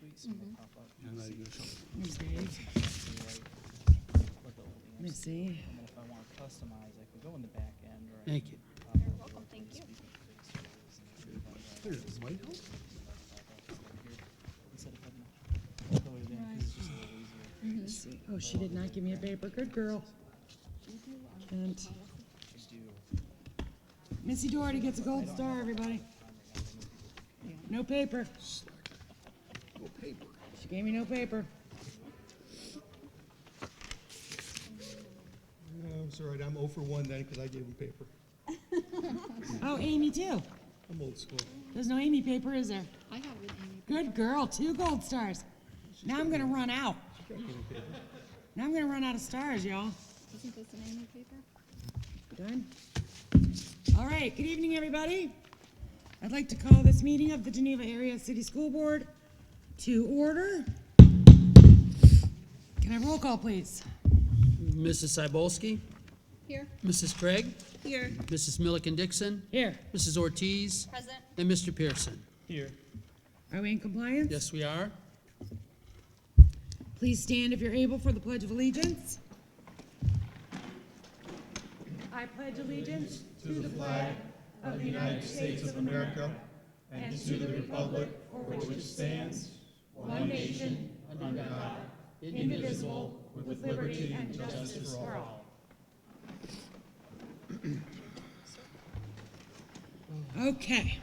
suite, so it'll pop up. You can see There's Dave. what the old Let me amps do. see. And then if I want to customize, I could go in the back end, or I Thank can you. pop You're over welcome, thank you. speaking to the servers and everything. Instead of having to go it in, 'cause it's just a little easier. Let's see. Oh, she did not give me a paper. Good girl. Kent. Just do. Missy Doherty gets a gold star, everybody. No paper. No paper. She gave me no paper. It's all right, I'm 0 for 1 then, because I gave him paper. Oh, Amy too. I'm old school. There's no Amy paper, is there? I have an Amy. Good girl. 2 gold stars. Now I'm gonna run out. She can't give me paper. Now I'm gonna run out of stars, y'all. Isn't this an Amy paper? Done? All right, good evening, everybody. I'd like to call this meeting of the Geneva Area City School Board to order. Can I roll call, please? Mrs. Cybulski, Here. Mrs. Krieg, Here. Mrs. Milliken Dixon, Here. Mrs. Ortiz, Present. and Mr. Pierson. Here. Are we in compliance? Yes, we are. Please stand if you're able for the Pledge of Allegiance. I pledge allegiance To the flag of the United States of America and to the republic for which it stands, one nation, under God, indivisible, with liberty and justice for all. Okay.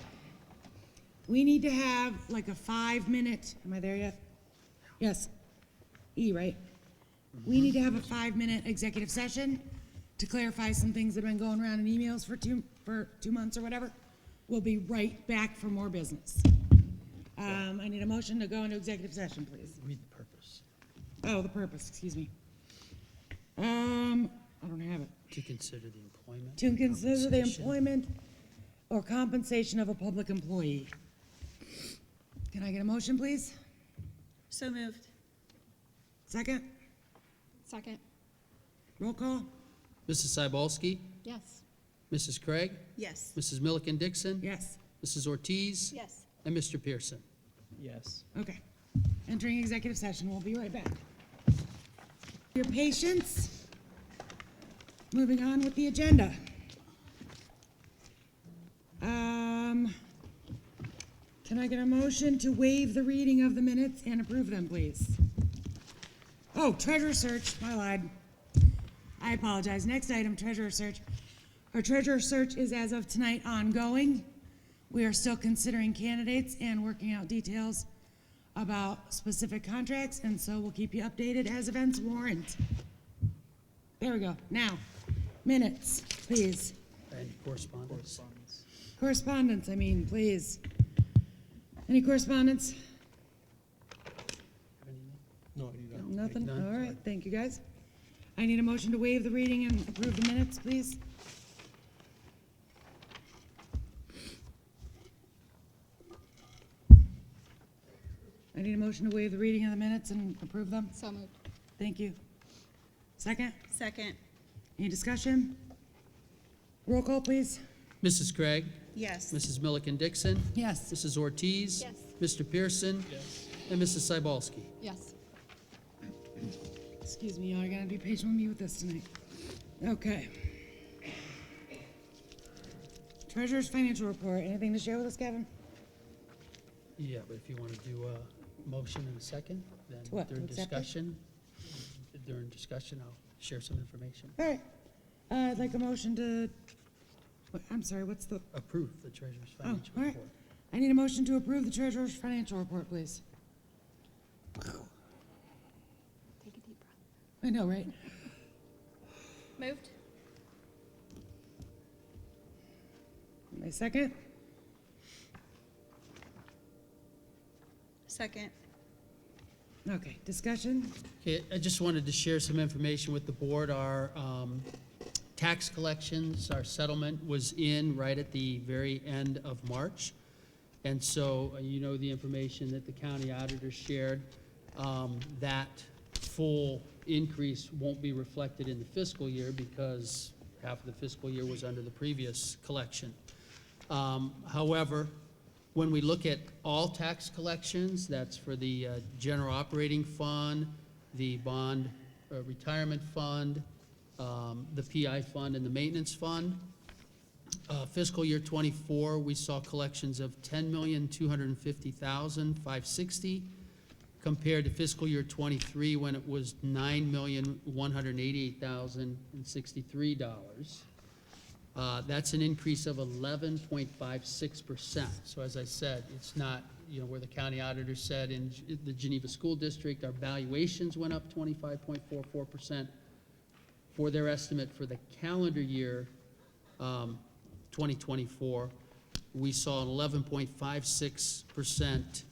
We need to have like a 5-minute, am I there yet? Yes. E, right? We need to have a 5-minute executive session to clarify some things that have been going around in emails for two months or whatever. We'll be right back for more business. I need a motion to go into executive session, please. Read the purpose. Oh, the purpose, excuse me. I don't have it. To consider the employment. To consider the compensation, employment or compensation of a public employee. Can I get a motion, please? So moved. Second? Second. Roll call? Mrs. Cybulski, Yes. Mrs. Krieg, Yes. Mrs. Milliken Dixon, Yes. Mrs. Ortiz, Yes. and Mr. Pierson. Yes. Okay. Entering executive session. We'll be right back. Your patience. Moving on with the agenda. Can I get a motion to waive the reading of the minutes and approve them, please? Oh, treasurer search. I lied. I apologize. Next item, treasurer search. Our treasurer search is as of tonight ongoing. We are still considering candidates and working out details about specific contracts, and so we'll keep you updated as events warrant. There we go. Now, minutes, please. And correspondence. Correspondence. Correspondence, please. Any correspondence? No, I do not. Nothing? None. All right, thank you, guys. I need a motion to waive the reading and approve the minutes, please. I need a motion to waive the reading of the minutes and approve them. So moved. Thank you. Second? Second. Any discussion? Roll call, please. Mrs. Krieg, Yes. Mrs. Milliken Dixon, Yes. Mrs. Ortiz, Yes. Mr. Pierson, Yes. and Mrs. Cybulski. Yes. Excuse me, y'all, you're gonna be patient with me with this tonight. Okay. Treasurer's financial report. Anything to share with us, Kevin? Yeah, but if you want to do a motion in a second, then To what, to during accept it? discussion, I'll share some information. All right. I'd like a motion to, I'm sorry, what's the, Approve the treasurer's oh, financial all right. report. I need a motion to approve the treasurer's financial report, please. Take a deep breath. I know, right? Moved. My second? Second. Okay, discussion? Okay, I just wanted to share some information with the board. Our tax collections, our settlement was in right at the very end of March. And so, you know, the information that the county auditor shared, that full increase won't be reflected in the fiscal year because half of the fiscal year was under the previous collection. However, When we look at all tax collections, that's for the general operating fund, the bond retirement fund, the PI fund, and the maintenance fund. Fiscal year '24, we saw collections of $10,250,560, compared to fiscal year '23 when it was $9,188,063. That's an increase of 11.56%. So as I said, it's not, where the county auditor said in the Geneva School District, our valuations went up 25.44%. For their estimate for the calendar year 2024, we saw an 11.56%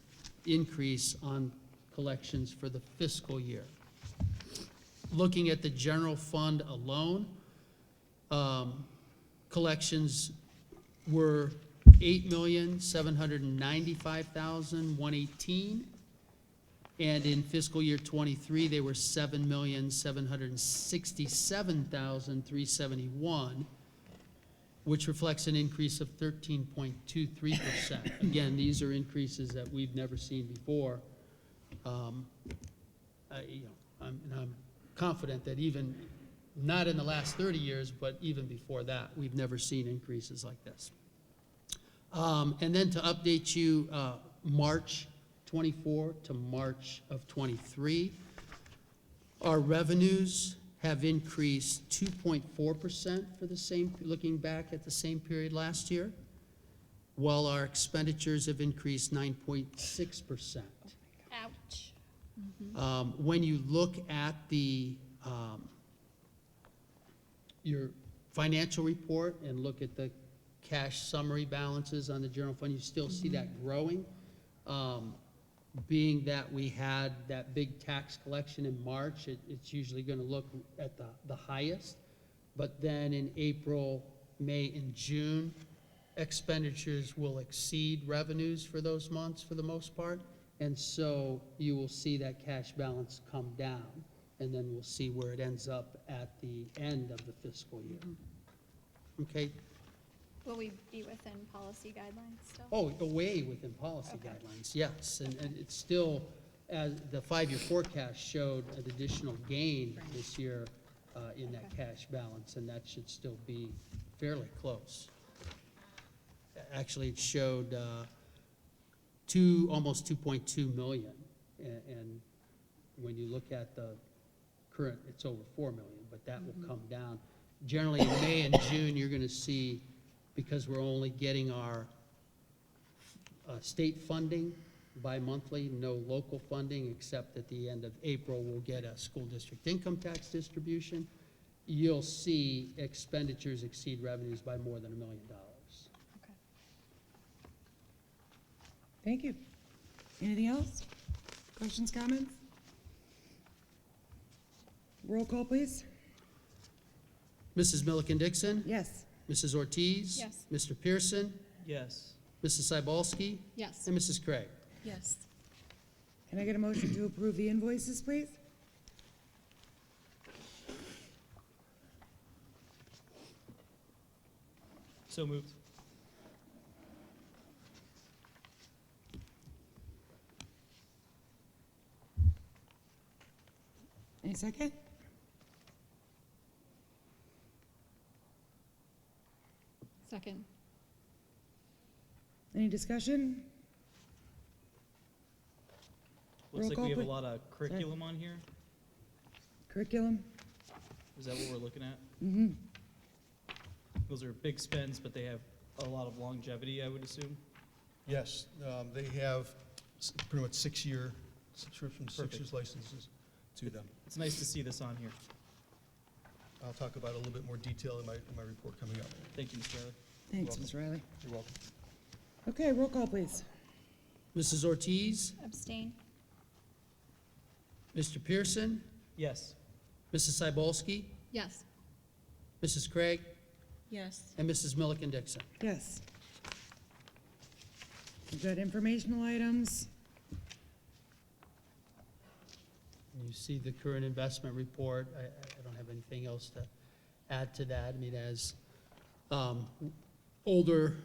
increase on collections for the fiscal year. Looking at the general fund alone, collections were $8,795,118, and in fiscal year '23 they were $7,767,371, which reflects an increase of 13.23%. Again, these are increases that we've never seen before. I'm confident that even not in the last 30 years, but even before that, we've never seen increases like this. And then to update you, March '24 to March of '23, our revenues have increased 2.4% for the same, looking back at the same period last year, while our expenditures have increased 9.6%. Ouch. When you look at the your financial report and look at the cash summary balances on the general fund, you still see that growing. Being that we had that big tax collection in March, it's usually going to look at the highest. But then in April, May, and June, expenditures will exceed revenues for those months for the most part. And so you will see that cash balance come down, and then we'll see where it ends up at the end of the fiscal year. Okay? Will we be within policy guidelines still? Oh, way within policy Okay. guidelines, yes. And it's still, as the 5-year forecast showed an additional gain this year in that cash balance, and that should still be fairly close. Actually, it showed almost 2.2 million. And when you look at the current, it's over 4 million, but that will come down. Generally, in May and June, you're going to see, because we're only getting our state funding bi-monthly, no local funding, except at the end of April, we'll get a school district income tax distribution. You'll see expenditures exceed revenues by more than $1 million. Okay. Thank you. Anything else? Questions, comments? Roll call, please. Mrs. Milliken Dixon? Yes. Mrs. Ortiz? Yes. Mr. Pierson? Yes. Mrs. Cybulski? Yes. And Mrs. Krieg? Yes. Can I get a motion to approve the invoices, please? So moved. Any second? Second. Any discussion? Looks Roll like call, we have a please. lot of curriculum on here. Curriculum? Is that what we're looking at? Mm-hmm. Those are big spends, but they have a lot of longevity, I would assume. Yes, they have pretty much 6-year subscriptions, 6 Perfect. years licenses to them. It's nice to see this on here. I'll talk about it a little bit more detail in my report coming up. Thank you, Mr. Riley. Thanks, Welcome. Ms. Riley. You're welcome. Okay, roll call, please. Mrs. Ortiz? Abstain. Mr. Pierson? Yes. Mrs. Cybulski? Yes. Mrs. Krieg? Yes. And Mrs. Milliken Dixon? Yes. We've got informational items. You see the current investment report. I don't have anything else to add to that. I mean, as older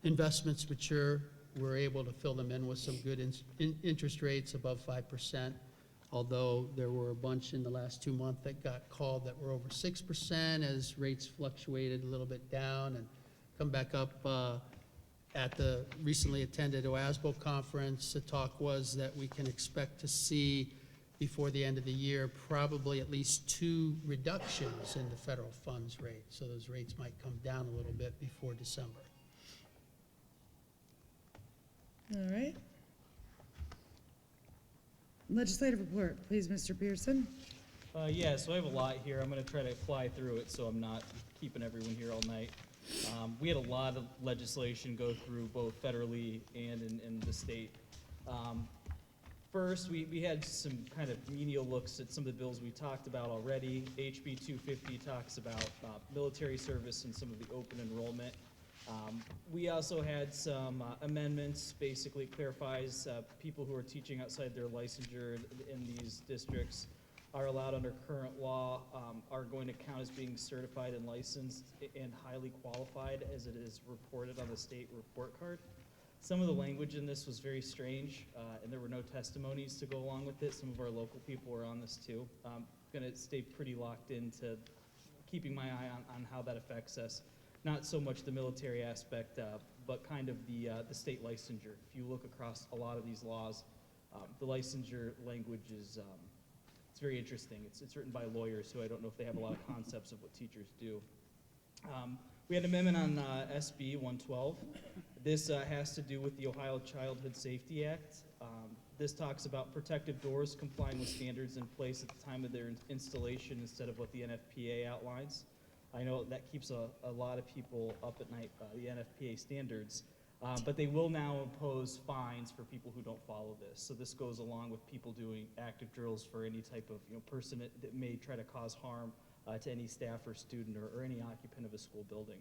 investments mature, we're able to fill them in with some good interest rates above 5%, although there were a bunch in the last 2 months that got called that were over 6% as rates fluctuated a little bit down and come back up. At the recently attended OASBO conference, the talk was that we can expect to see before the end of the year probably at least 2 reductions in the federal funds rate. So those rates might come down a little bit before December. All right. Legislative report, please, Mr. Pierson. Yeah, so I have a lot here. I'm going to try to fly through it so I'm not keeping everyone here all night. We had a lot of legislation go through both federally and in the state. First, we had some kind of menial looks at some of the bills we talked about already. HB 250 talks about military service and some of the open enrollment. We also had some amendments, basically clarifies people who are teaching outside their licensure in these districts are allowed under current law, are going to count as being certified and licensed and highly qualified as it is reported on the state report card. Some of the language in this was very strange, and there were no testimonies to go along with it. Some of our local people were on this too. I'm going to stay pretty locked into keeping my eye on how that affects us. Not so much the military aspect, but kind of the state licensure. If you look across a lot of these laws, the licensure language is it's very interesting. It's written by lawyers, so I don't know if they have a lot of concepts of what teachers do. We had an amendment on SB 112. This has to do with the Ohio Childhood Safety Act. This talks about protective doors complying with standards in place at the time of their installation instead of what the NFPA outlines. I know that keeps a lot of people up at night, the NFPA standards, but they will now impose fines for people who don't follow this. So this goes along with people doing active drills for any type of person that may try to cause harm to any staff or student or any occupant of a school building.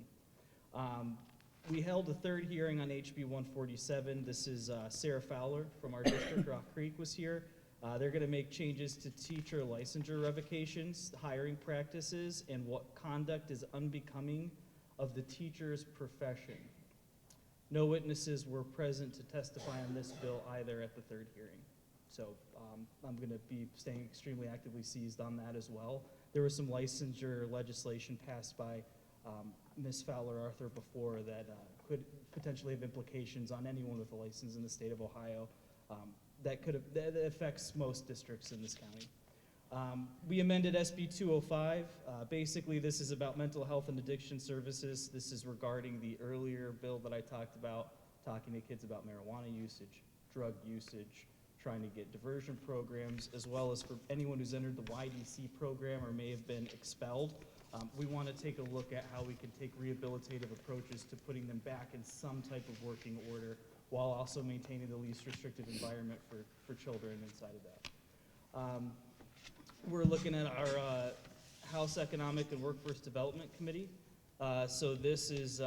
We held a third hearing on HB 147. This is Sarah Fowler from our district, Rock Creek, was here. They're going to make changes to teacher licensure revocations, hiring practices, and what conduct is unbecoming of the teacher's profession. No witnesses were present to testify on this bill either at the third hearing. So I'm going to be staying extremely actively seized on that as well. There was some licensure legislation passed by Ms. Fowler Arthur before that could potentially have implications on anyone with a license in the state of Ohio. That affects most districts in this county. We amended SB 205. Basically, this is about mental health and addiction services. This is regarding the earlier bill that I talked about, talking to kids about marijuana usage, drug usage, trying to get diversion programs, as well as for anyone who's entered the YDC program or may have been expelled. We want to take a look at how we can take rehabilitative approaches to putting them back in some type of working order while also maintaining the least restrictive environment for children inside of that. We're looking at our House Economic and Workforce Development Committee. So this is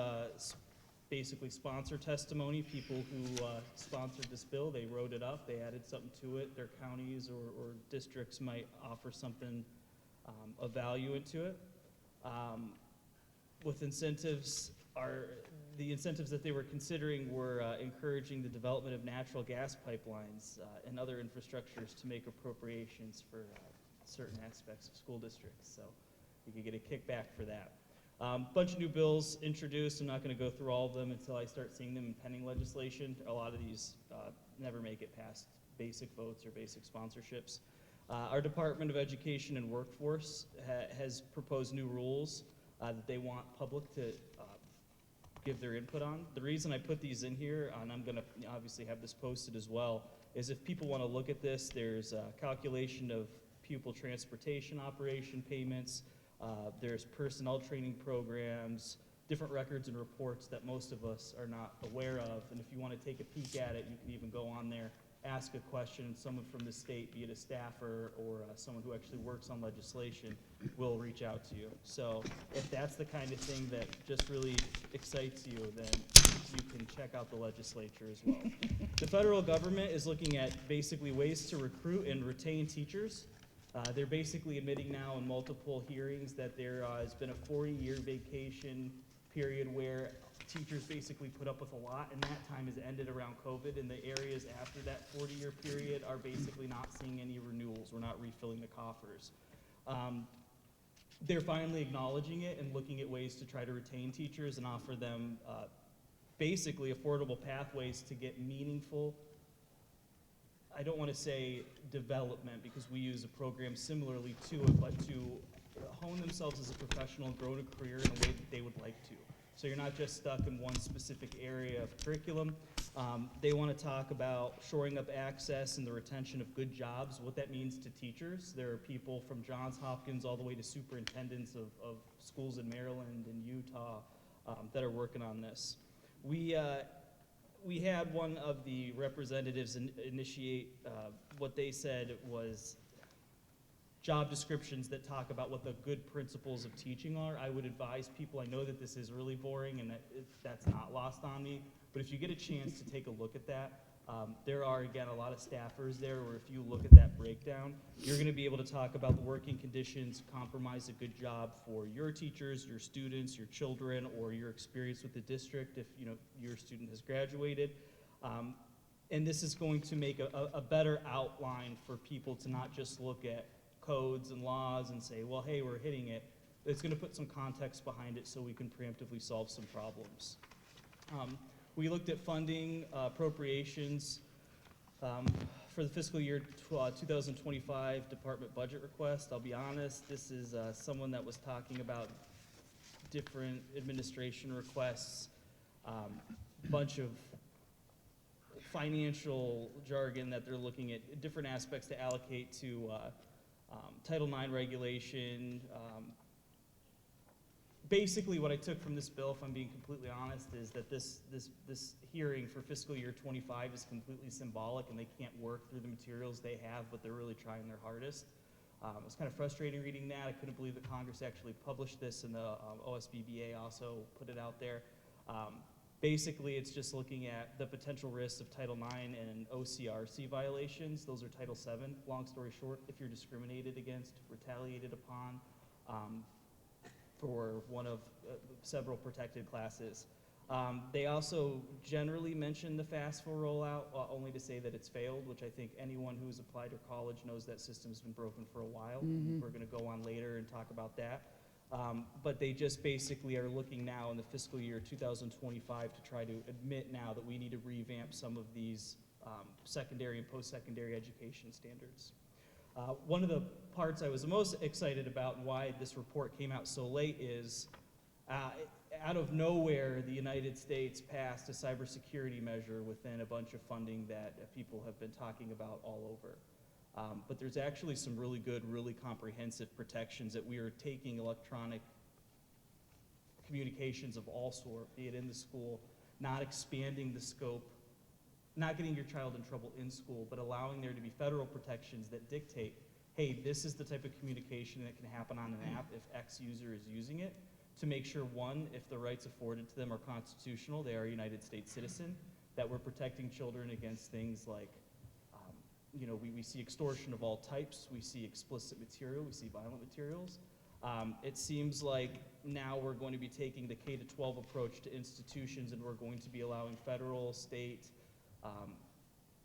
basically sponsor testimony, people who sponsored this bill. They wrote it up, they added something to it. Their counties or districts might offer something of value into it. With incentives, the incentives that they were considering were encouraging the development of natural gas pipelines and other infrastructures to make appropriations for certain aspects of school districts. So you could get a kickback for that. Bunch of new bills introduced. I'm not going to go through all of them until I start seeing them in pending legislation. A lot of these never make it past basic votes or basic sponsorships. Our Department of Education and Workforce has proposed new rules that they want public to give their input on. The reason I put these in here, and I'm going to obviously have this posted as well, is if people want to look at this, there's a calculation of pupil transportation operation payments, there's personnel training programs, different records and reports that most of us are not aware of. And if you want to take a peek at it, you can even go on there, ask a question, and someone from the state, be it a staffer or someone who actually works on legislation, will reach out to you. So if that's the kind of thing that just really excites you, then you can check out the legislature as well. The federal government is looking at basically ways to recruit and retain teachers. They're basically admitting now in multiple hearings that there has been a 40-year vacation period where teachers basically put up with a lot, and that time has ended around COVID, and the areas after that 40-year period are basically not seeing any renewals. We're not refilling the coffers. They're finally acknowledging it and looking at ways to try to retain teachers and offer them basically affordable pathways to get meaningful, I don't want to say development because we use a program similarly to it, but to hone themselves as a professional and grow a career in a way that they would like to. So you're not just stuck in one specific area of curriculum. They want to talk about shoring up access and the retention of good jobs, what that means to teachers. There are people from Johns Hopkins all the way to superintendents of schools in Maryland and Utah that are working on this. We had one of the representatives initiate what they said was job descriptions that talk about what the good principles of teaching are. I would advise people, I know that this is really boring and that's not lost on me, but if you get a chance to take a look at that, there are, again, a lot of staffers there where if you look at that breakdown, you're going to be able to talk about the working conditions, compromise a good job for your teachers, your students, your children, or your experience with the district if your student has graduated. And this is going to make a better outline for people to not just look at codes and laws and say, well, hey, we're hitting it. It's going to put some context behind it so we can preemptively solve some problems. We looked at funding appropriations for the fiscal year 2025 department budget request. I'll be honest, this is someone that was talking about different administration requests, bunch of financial jargon that they're looking at, different aspects to allocate to Title IX regulation. Basically, what I took from this bill, if I'm being completely honest, is that this hearing for fiscal year 25 is completely symbolic, and they can't work through the materials they have, but they're really trying their hardest. It was kind of frustrating reading that. I couldn't believe that Congress actually published this, and the OSBBA also put it out there. Basically, it's just looking at the potential risks of Title IX and OCRC violations. Those are Title VII. Long story short, if you're discriminated against, retaliated upon, for one of several protected classes. They also generally mention the FAFSA rollout, only to say that it's failed, which I think anyone who's applied to college knows that system's been broken for a while. Mm-hmm. We're going to go on later and talk about that. But they just basically are looking now in the fiscal year 2025 to try to admit now that we need to revamp some of these secondary and post-secondary education standards. One of the parts I was most excited about and why this report came out so late is out of nowhere, the United States passed a cybersecurity measure within a bunch of funding that people have been talking about all over. But there's actually some really good, really comprehensive protections that we are taking electronic communications of all sort, be it in the school, not expanding the scope, not getting your child in trouble in school, but allowing there to be federal protections that dictate, hey, this is the type of communication that can happen on an app if X user is using it, to make sure, one, if the rights afforded to them are constitutional, they are a United States citizen, that we're protecting children against things like, we see extortion of all types, we see explicit material, we see violent materials. It seems like now we're going to be taking the K-12 approach to institutions, and we're going to be allowing federal, state,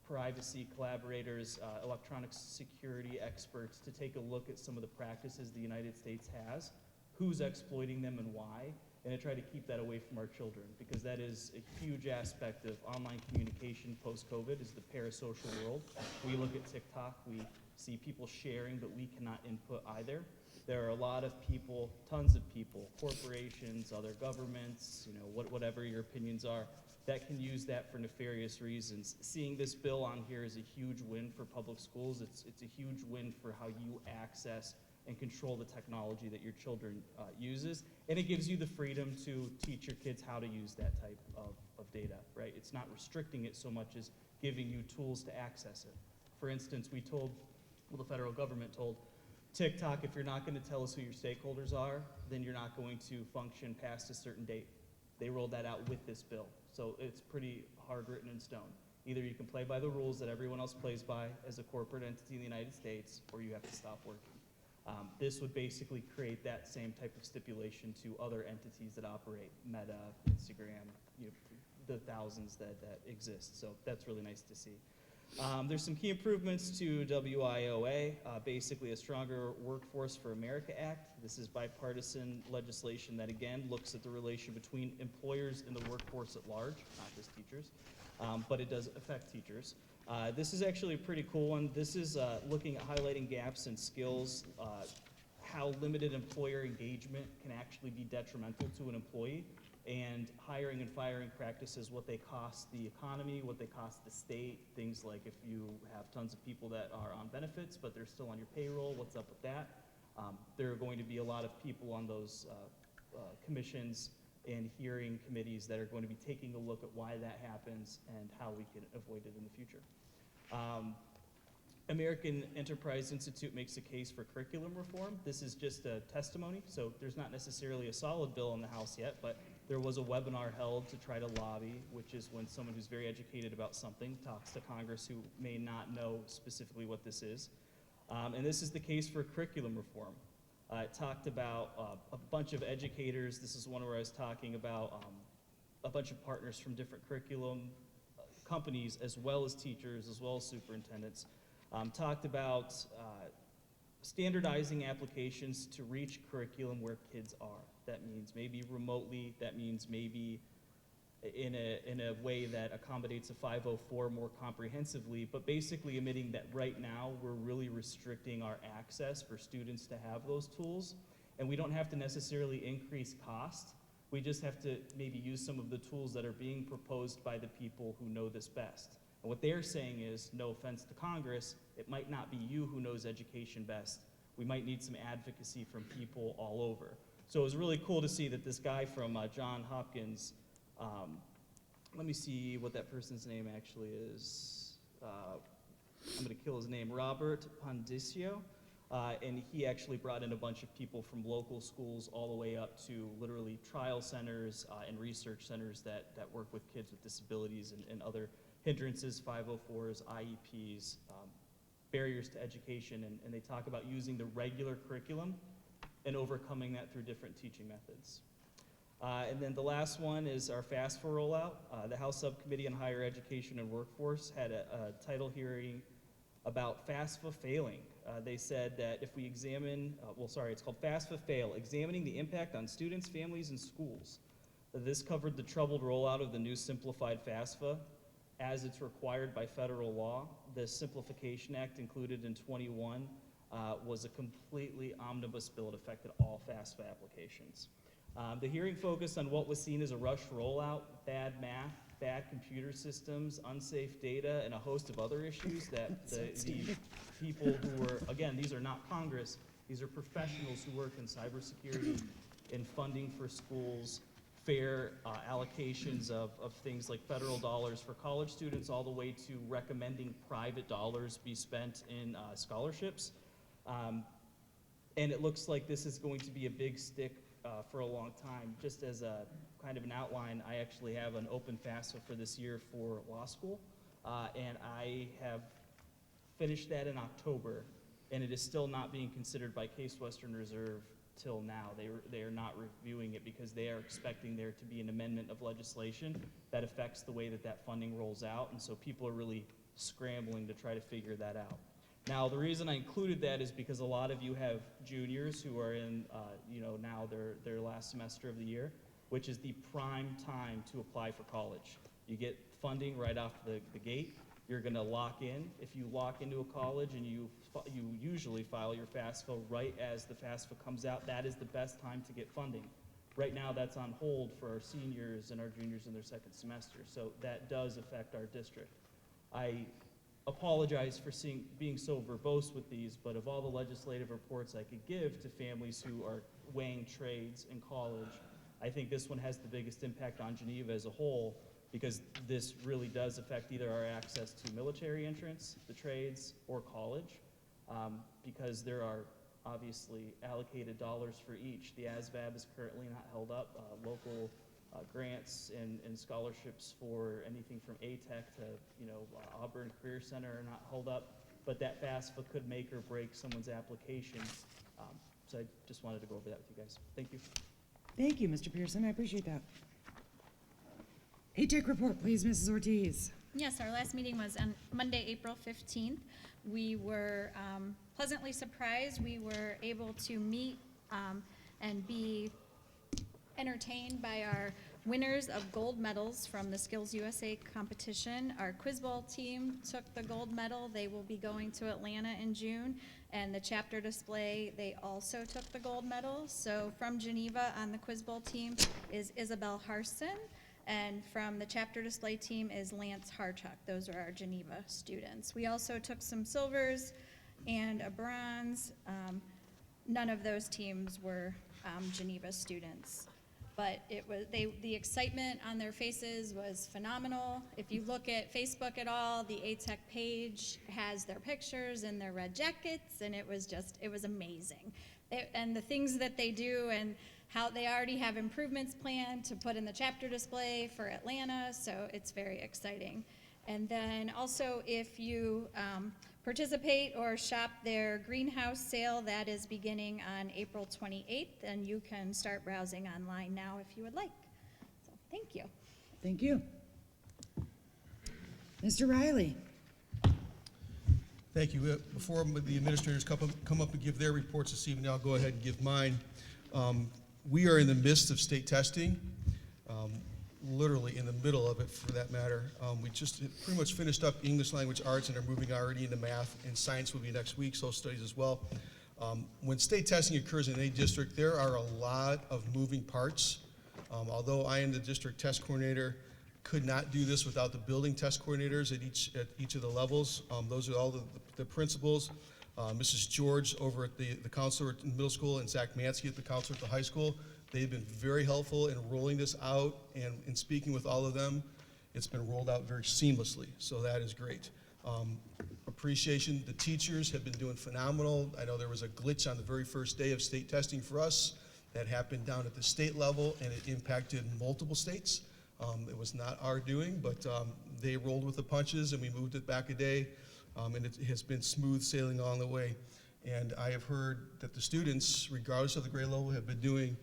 privacy collaborators, electronic security experts to take a look at some of the practices the United States has, who's exploiting them and why, and to try to keep that away from our children, because that is a huge aspect of online communication post-COVID is the parasocial world. We look at TikTok, we see people sharing, but we cannot input either. There are a lot of people, tons of people, corporations, other governments, whatever your opinions are, that can use that for nefarious reasons. Seeing this bill on here is a huge win for public schools. It's a huge win for how you access and control the technology that your children uses. And it gives you the freedom to teach your kids how to use that type of data, right? It's not restricting it so much as giving you tools to access it. For instance, the federal government told TikTok, if you're not going to tell us who your stakeholders are, then you're not going to function past a certain date. They rolled that out with this bill. So it's pretty hard written in stone. Either you can play by the rules that everyone else plays by as a corporate entity in the United States, or you have to stop working. This would basically create that same type of stipulation to other entities that operate, Meta, Instagram, the thousands that exist. So that's really nice to see. There's some key improvements to WIOA, basically a Stronger Workforce for America Act. This is bipartisan legislation that, again, looks at the relation between employers and the workforce at large, not just teachers, but it does affect teachers. This is actually a pretty cool one. This is looking at highlighting gaps in skills, how limited employer engagement can actually be detrimental to an employee, and hiring and firing practices, what they cost the economy, what they cost the state, things like if you have tons of people that are on benefits, but they're still on your payroll, what's up with that? There are going to be a lot of people on those commissions and hearing committees that are going to be taking a look at why that happens and how we can avoid it in the future. American Enterprise Institute makes a case for curriculum reform. This is just a testimony, so there's not necessarily a solid bill in the House yet, but there was a webinar held to try to lobby, which is when someone who's very educated about something talks to Congress who may not know specifically what this is. And this is the case for curriculum reform. It talked about a bunch of educators. This is one where I was talking about a bunch of partners from different curriculum companies, as well as teachers, as well as superintendents. Talked about standardizing applications to reach curriculum where kids are. That means maybe remotely, that means maybe in a way that accommodates a 504 more comprehensively, but basically admitting that right now we're really restricting our access for students to have those tools, and we don't have to necessarily increase cost. We just have to maybe use some of the tools that are being proposed by the people who know this best. And what they're saying is, no offense to Congress, it might not be you who knows education best. We might need some advocacy from people all over. So it was really cool to see that this guy from Johns Hopkins, let me see what that person's name actually is. I'm gonna kill his name, Robert Pondicio. And he actually brought in a bunch of people from local schools all the way up to literally trial centers and research centers that work with kids with disabilities and other hindrances, 504s, IEPs, barriers to education, and they talk about using the regular curriculum and overcoming that through different teaching methods. And then the last one is our FAFSA rollout. The House Subcommittee on Higher Education and Workforce had a title hearing about FAFSA failing. They said that if we examine, it's called FAFSA Fail, Examining the Impact on Students, Families, and Schools. This covered the troubled rollout of the new simplified FAFSA as it's required by federal law. The Simplification Act included in 21 was a completely omnibus bill that affected all FAFSA applications. The hearing focused on what was seen as a rushed rollout, bad math, bad computer systems, unsafe data, and a host of other issues that the people who were, again, these are not Congress, these are professionals who work in cybersecurity, in funding for schools, fair allocations of things like federal dollars for college students, all the way to recommending private dollars be spent in scholarships. And it looks like this is going to be a big stick for a long time. Just as a kind of an outline, I actually have an open FAFSA for this year for law school, and I have finished that in October, and it is still not being considered by Case Western Reserve till now. They are not reviewing it because they are expecting there to be an amendment of legislation that affects the way that that funding rolls out, and so people are really scrambling to try to figure that out. Now, the reason I included that is because a lot of you have juniors who are in, now their last semester of the year, which is the prime time to apply for college. You get funding right off the gate. You're going to lock in. If you lock into a college and you usually file your FAFSA right as the FAFSA comes out, that is the best time to get funding. Right now, that's on hold for our seniors and our juniors in their second semester, so that does affect our district. I apologize for being so verbose with these, but of all the legislative reports I could give to families who are weighing trades in college, I think this one has the biggest impact on Geneva as a whole, because this really does affect either our access to military entrance, the trades, or college, because there are obviously allocated dollars for each. The ASVAB is currently not held up. Local grants and scholarships for anything from ATEC to Auburn Career Center are not held up, but that FAFSA could make or break someone's application So I just wanted to go over that with you guys. Thank you. Thank you, Mr. Pierson, I appreciate that. ATEC report, please, Mrs. Ortiz. Yes, our last meeting was on Monday, April 15th. We were pleasantly surprised. We were able to meet and be entertained by our winners of gold medals from the Skills USA competition. Our quiz bowl team took the gold medal. They will be going to Atlanta in June. And the chapter display, they also took the gold medal. So from Geneva on the quiz bowl team is Isabel Harson. And from the chapter display team is Lance Harchuk. Those are our Geneva students. We also took some silvers and a bronze. None of those teams were Geneva students. But it was the excitement on their faces was phenomenal. If you look at Facebook at all, the ATEC page has their pictures and their red jackets, and it was amazing. And the things that they do and how they already have improvements planned to put in the chapter display for Atlanta, so it's very exciting. And then also, if you participate or shop their greenhouse sale, that is beginning on April 28th, and you can start browsing online now if you would like. So, thank you. Thank you. Mr. Riley. Thank you. Before the administrators come up and give their reports this evening, I'll go ahead and give mine. We are in the midst of state testing, literally in the middle of it for that matter. We just pretty much finished up English language arts and are moving already into math, and science will be next week, social studies as well. When state testing occurs in any district, there are a lot of moving parts. Although I am the district test coordinator, could not do this without the building test coordinators at each of the levels. Those are all the principals. Mrs. George over at the counselor at the middle school and Zach Mansky at the counselor at the high school. They've been very helpful in rolling this out, and in speaking with all of them, it's been rolled out very seamlessly, so that is great. Appreciation, the teachers have been doing phenomenal. I know there was a glitch on the very first day of state testing for us that happened down at the state level, and it impacted multiple states. It was not our doing, but they rolled with the punches, and we moved it back a day, and it has been smooth sailing on the way. And I have heard that the students, regardless of the grade level, have been doing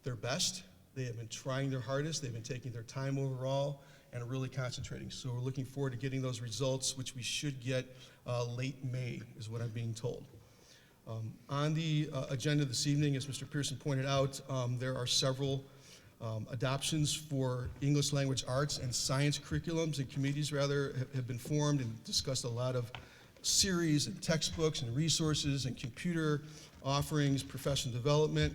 their best. They have been trying their hardest. They've been taking their time overall and really concentrating. So we're looking forward to getting those results, which we should get late May, is what I'm being told. On the agenda this evening, as Mr. Pierson pointed out, there are several adoptions for English language arts and science curriculums, and committees rather have been formed and discussed a lot of series and textbooks and resources and computer offerings, professional development.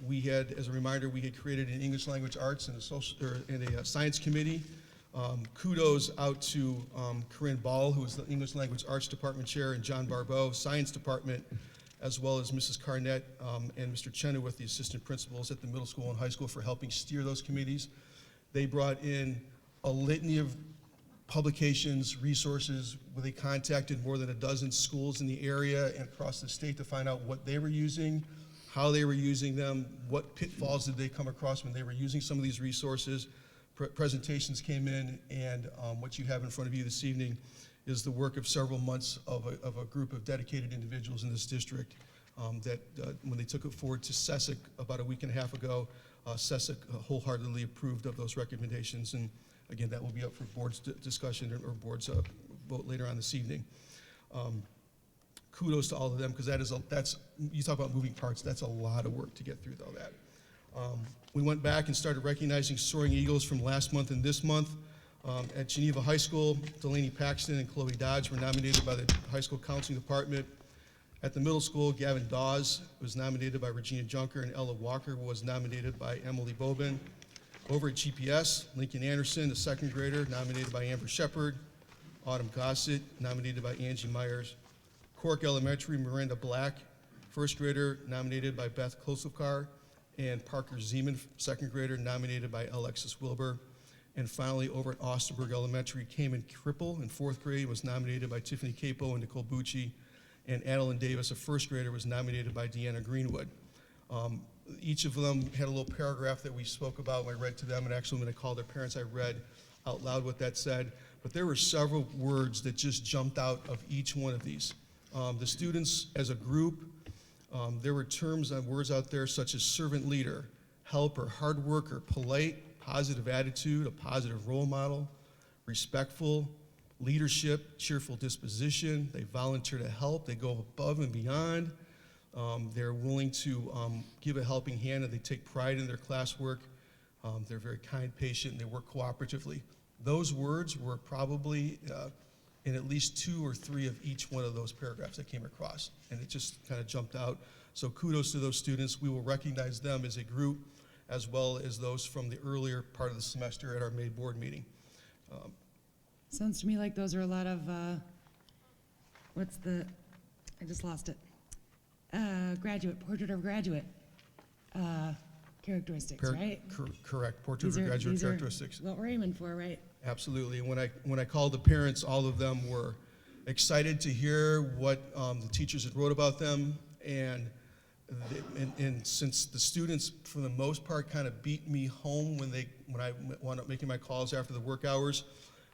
We had, as a reminder, we had created an English language arts and a science committee. Kudos out to Corinne Ball, who is the English language arts department chair, and John Barbeau, science department, as well as Mrs. Carnett and Mr. Chenoweth, the assistant principals at the middle school and high school, for helping steer those committees. They brought in a litany of publications, resources, where they contacted more than a dozen schools in the area and across the state to find out what they were using, how they were using them, what pitfalls did they come across when they were using some of these resources. Presentations came in, and what you have in front of you this evening is the work of several months of a group of dedicated individuals in this district that when they took it forward to SESIC about a week and a half ago, SESIC wholeheartedly approved of those recommendations, and again, that will be up for board's discussion or board's vote later on this evening. Kudos to all of them, because that's, you talk about moving parts, that's a lot of work to get through all that. We went back and started recognizing Soaring Eagles from last month and this month. At Geneva High School, Delaney Paxton and Chloe Dodge were nominated by the high school counseling department. At the middle school, Gavin Dawes was nominated by Regina Junker, and Ella Walker was nominated by Emily Bobin. Over at GPS, Lincoln Anderson, the second grader, nominated by Amber Shepard. Autumn Gossett, nominated by Angie Myers. Cork Elementary, Miranda Black, first grader, nominated by Beth Klosovkar. And Parker Zeman, second grader, nominated by Alexis Wilbur. And finally, over at Austenburg Elementary, Cayman Cripple in fourth grade was nominated by Tiffany Capo and Nicole Bucci. And Adeline Davis, a first grader, was nominated by Deanna Greenwood. Each of them had a little paragraph that we spoke about when I read to them, and actually when I called their parents, I read out loud what that said. But there were several words that just jumped out of each one of these. The students as a group There were terms and words out there such as servant leader, helper, hard worker, polite, positive attitude, a positive role model, respectful, leadership, cheerful disposition. They volunteer to help. They go above and beyond. They're willing to give a helping hand, and they take pride in their classwork. They're very kind, patient, and they work cooperatively. Those words were probably in at least 2 or 3 of each one of those paragraphs I came across, and it just kind of jumped out. So kudos to those students. We will recognize them as a group, as well as those from the earlier part of the semester at our May board meeting. Sounds to me like those are a lot of, I just lost it. Portrait of graduate characteristics, right? Correct, portrait of These are- graduate these are characteristics. What we're aiming for, right? Absolutely. And when I called the parents, all of them were excited to hear what the teachers had wrote about them. And since the students, for the most part, kind of beat me home when I wound up making my calls after the work hours,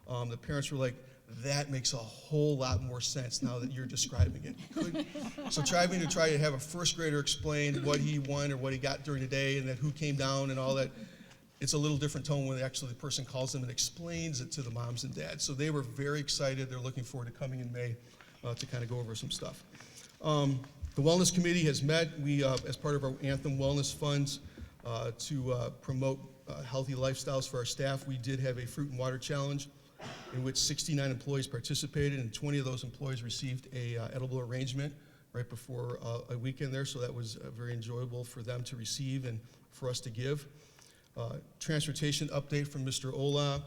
the parents were like, that makes a whole lot more sense now that you're describing it. So try to have a first grader explain what he won or what he got during the day and then who came down and all that. It's a little different tone when actually the person calls them and explains it to the moms and dads. So they were very excited. They're looking forward to coming in May to kind of go over some stuff. The Wellness Committee has met. We, as part of our Anthem Wellness Funds to promote healthy lifestyles for our staff, we did have a fruit and water challenge in which 69 employees participated, and 20 of those employees received a edible arrangement right before a weekend there, so that was very enjoyable for them to receive and for us to give. Transportation update from Mr. Ola.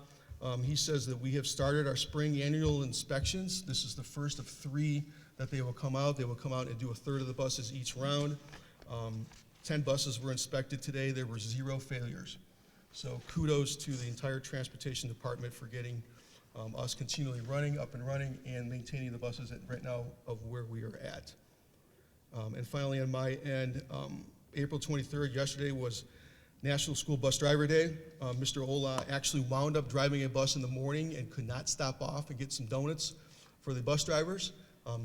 He says that we have started our spring annual inspections. This is the first of 3 that they will come out. They will come out and do a third of the buses each round. 10 buses were inspected today. There were 0 failures. So kudos to the entire transportation department for getting us continually up and running, and maintaining the buses right now of where we are at. And finally, on my end, April 23rd, yesterday, was National School Bus Driver Day. Mr. Ola actually wound up driving a bus in the morning and could not stop off and get some donuts for the bus drivers.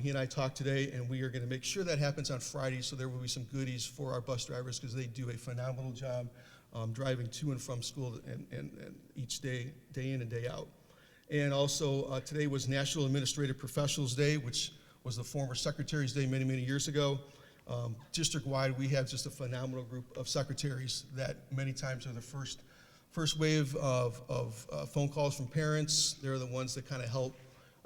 He and I talked today, and we are going to make sure that happens on Friday, so there will be some goodies for our bus drivers because they do a phenomenal job driving to and from school and each day in and day out. And also, today was National Administrative Professionals Day, which was the former Secretary's Day many, many years ago. District-wide, we have just a phenomenal group of secretaries that many times are the first wave of phone calls from parents. They're the ones that kind of help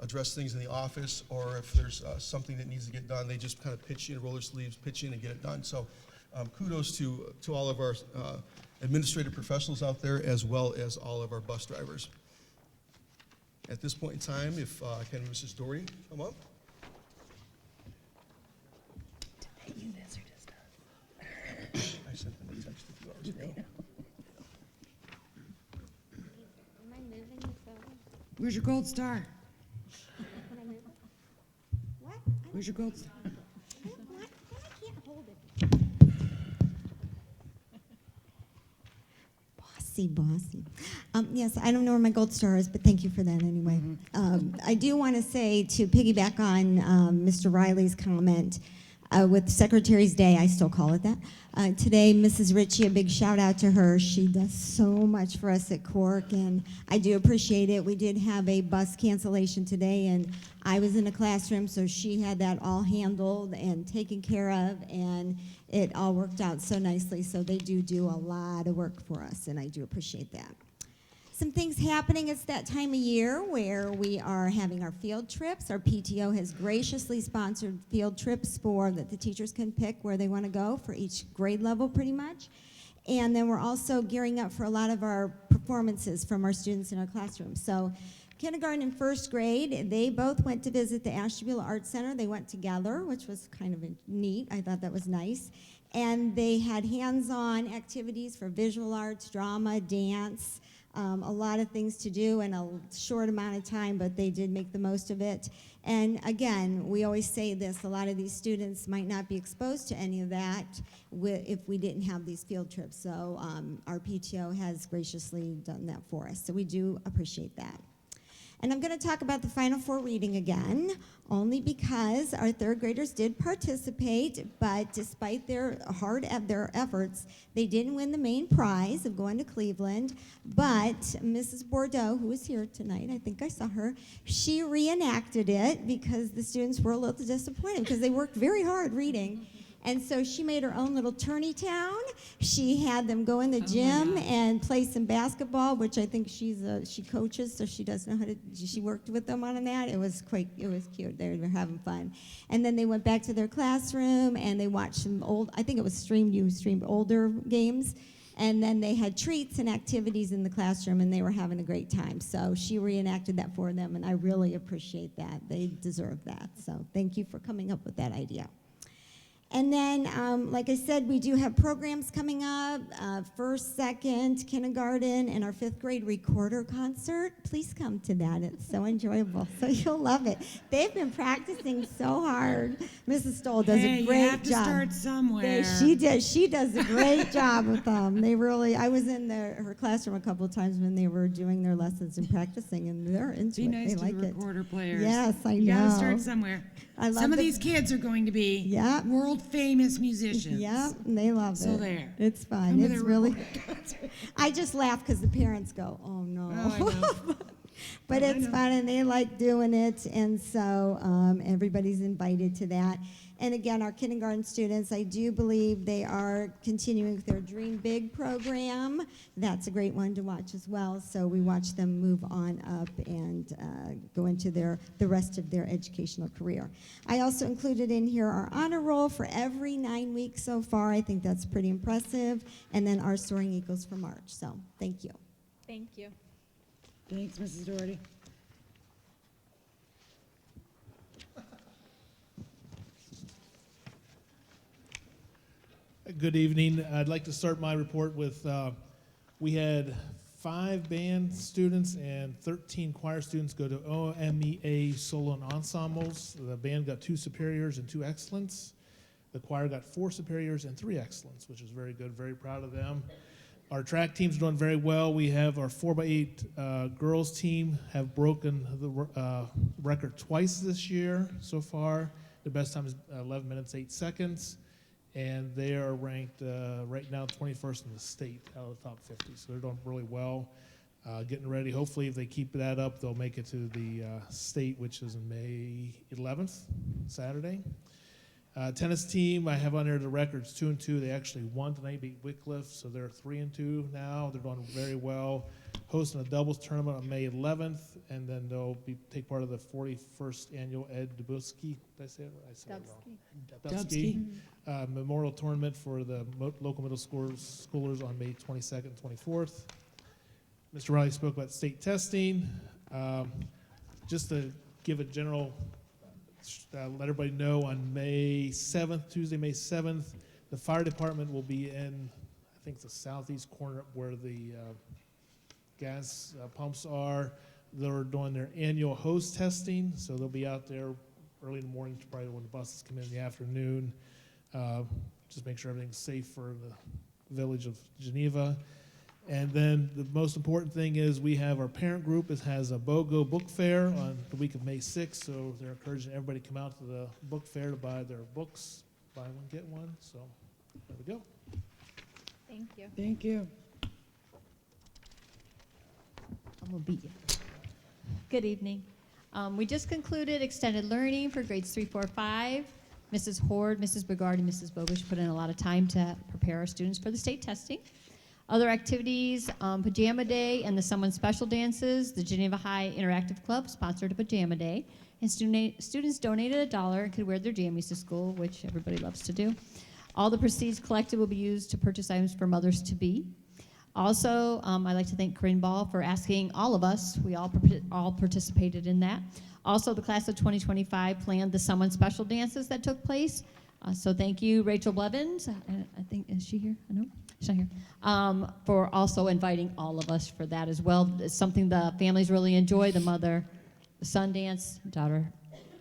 address things in the office, or if there's something that needs to get done, they just kind of pitch in, roll their sleeves, pitch in and get it done. So kudos to all of our administrative professionals out there, as well as all of our bus drivers. At this point in time, if can Mrs. Doherty come up? I sent them a text a few hours ago. Am I moving this over? Where's your gold star? Can I move it? What? Where's your gold star? I can't hold it. Bossy. Yes, I don't know where my gold star is, but thank you for that anyway. I do want to say, to piggyback on Mr. Riley's comment, with Secretary's Day, I still call it that. Today, Mrs. Ritchie, a big shout out to her. She does so much for us at Cork, and I do appreciate it. We did have a bus cancellation today, and I was in a classroom, so she had that all handled and taken care of, and it all worked out so nicely. So they do a lot of work for us, and I do appreciate that. Some things happening. It's that time of year where we are having our field trips. Our PTO has graciously sponsored field trips that the teachers can pick where they want to go for each grade level pretty much. And then we're also gearing up for a lot of our performances from our students in our classrooms. So kindergarten and first grade, they both went to visit the Ashtabula Art Center. They went together, which was kind of neat. I thought that was nice. And they had hands-on activities for visual arts, drama, dance, a lot of things to do in a short amount of time, but they did make the most of it. And again, we always say this, a lot of these students might not be exposed to any of that if we didn't have these field trips. So our PTO has graciously done that for us, so we do appreciate that. And I'm going to talk about the Final Four reading again, only because our third graders did participate, but despite their efforts, they didn't win the main prize of going to Cleveland. But Mrs. Bordeaux, who is here tonight, I think I saw her, she reenacted it because the students were a little disappointed because they worked very hard reading. And so she made her own little tourney town. She had them go in the gym and play some basketball, which I think she coaches, so she does know how to. She worked with them on that. It was cute. They were having fun. And then they went back to their classroom and they watched some old. I think it was streamed older games. And then they had treats and activities in the classroom, and they were having a great time. So she reenacted that for them, and I really appreciate that. They deserve that. So thank you for coming up with that idea. And then, like I said, we do have programs coming up, first, second, kindergarten, and our 5th grade recorder concert. Please come to that. It's so enjoyable. So you'll love it. They've been practicing so hard. Mrs. Stoll does a great job. You have to start somewhere. She does a great job with them. They really, I was in her classroom a couple of times when they were doing their lessons and practicing, and they're into Be it. nice They to like the it. recorder players. Yes, I know. You gotta start somewhere. I love Some of the- these kids are going to be world famous musicians. Yep, and they love it. So there. It's fun. Come to It's the really. recorder concert. I just laugh because the parents go, "Oh no." Oh, I know. But I it's know. fun and they like doing it, and so everybody's invited to that. And again, our kindergarten students, I do believe they are continuing with their Dream Big program. That's a great one to watch as well. So we watch them move on up and go into the rest of their educational career. I also included in here our honor roll for every 9 weeks so far. I think that's pretty impressive. And then our Soaring Eagles for March. So thank you. Thank you. Thanks, Mrs. Doherty. Good evening. I'd like to start my report with, we had 5 band students and 13 choir students go to OMEA solo and ensembles. The band got 2 superiors and 2 excellents. The choir got 4 superiors and 3 excellents, which is very good. Very proud of them. Our track team's doing very well. We have our 4x8 girls team have broken the record twice this year so far. The best time is 11 minutes, 8 seconds. And they are ranked right now 21st in the state out of the top 50. So they're doing really well. Getting ready. Hopefully, if they keep that up, they'll make it to the state, which is May 11th, Saturday. Tennis team, I have on there the records 2-2. They actually won tonight, beat Wycliffe, so they're 3-2 now. They're doing very well. Hosting a doubles tournament on May 11th, and then they'll take part of the 41st annual Ed Cybulski. Did I say it right? I said it wrong. Dubsky. Memorial tournament for the local middle schoolers on May 22nd and 24th. Mr. Riley spoke about state testing. Just to give a general, let everybody know, on May 7th, Tuesday, May 7th, the fire department will be in, I think, the southeast corner where the gas pumps are. They're doing their annual hose testing, so they'll be out there early in the morning, probably when the buses come in the afternoon. Just make sure everything's safe for the village of Geneva. And then the most important thing is we have our parent group has a BOGO book fair on the week of May 6th, so they're encouraging everybody to come out to the book fair to buy their books. Buy one, get one. So there we go. Thank you. Thank you. I'm gonna beat you. Good evening. We just concluded extended learning for grades 3, 4, 5. Mrs. Horde, Mrs. Bogard, and Mrs. Bobish put in a lot of time to prepare our students for the state testing. Other activities, Pajama Day and the Someone Special Dances. The Geneva High Interactive Club sponsored a Pajama Day, and students donated $1 and could wear their jammies to school, which everybody loves to do. All the proceeds collected will be used to purchase items for mothers-to-be. Also, I'd like to thank Corinne Ball for asking all of us. We all participated in that. Also, the class of 2025 planned the Someone Special dances that took place. So thank you, Rachel Blevins. I think, is she here? I know. She's not here. For also inviting all of us for that as well. It's something the families really enjoy, the mother, the son dance, daughter.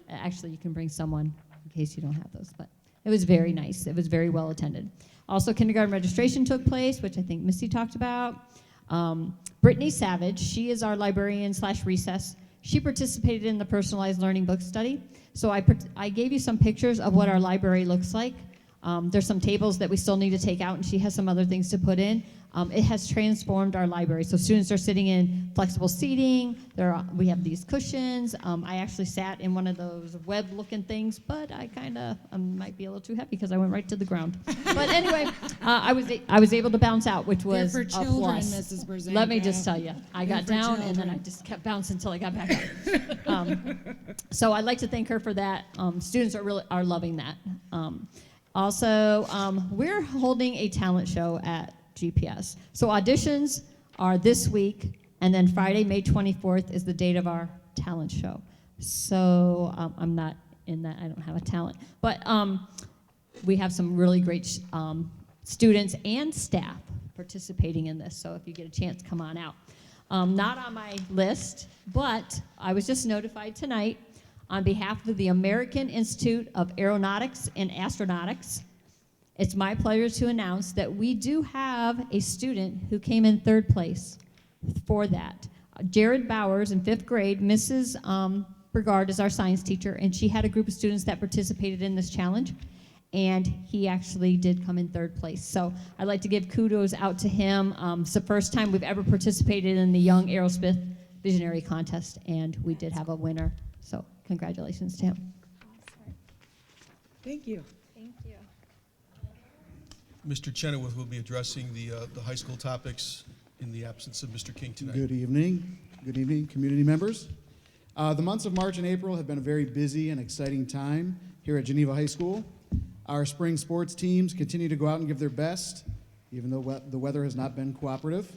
Actually, you can bring someone in case you don't have those, but it was very nice. It was very well attended. Also, kindergarten registration took place, which I think Misty talked about. Brittany Savage, she is our librarian / recess She participated in the personalized learning book study. So I gave you some pictures of what our library looks like. There's some tables that we still need to take out, and she has some other things to put in. It has transformed our library. So students are sitting in flexible seating. We have these cushions. I actually sat in one of those web-looking things, but I might be a little too heavy because I went right to the ground. But anyway, I was able to bounce out, which was They're a for children, plus. Mrs. Brzezanko. Let me just tell you, I They're got for down and then I children. just kept bouncing until I got back up. So I'd like to thank her for that. Students are loving that. Also, we're holding a talent show at GPS. So auditions are this week, and then Friday, May 24th is the date of our talent show. So I'm not in that, I don't have a talent. But we have some really great students and staff participating in this. So if you get a chance, come on out. Not on my list, but I was just notified tonight on behalf of the American Institute of Aeronautics and Astronautics. It's my pleasure to announce that we do have a student who came in 3rd place for that. Jared Bowers in 5th grade, Mrs. Brigard is our science teacher, and she had a group of students that participated in this challenge, and he actually did come in 3rd place. So I'd like to give kudos out to him. It's the first time we've ever participated in the Young Aerosmith Visionary Contest, and we did have a winner. So congratulations to him. Awesome. Thank you. Thank you. Mr. Chenoweth will be addressing the high school topics in the absence of Mr. King tonight. Good evening. Good evening, community members. The months of March and April have been a very busy and exciting time here at Geneva High School. Our spring sports teams continue to go out and give their best, even though the weather has not been cooperative.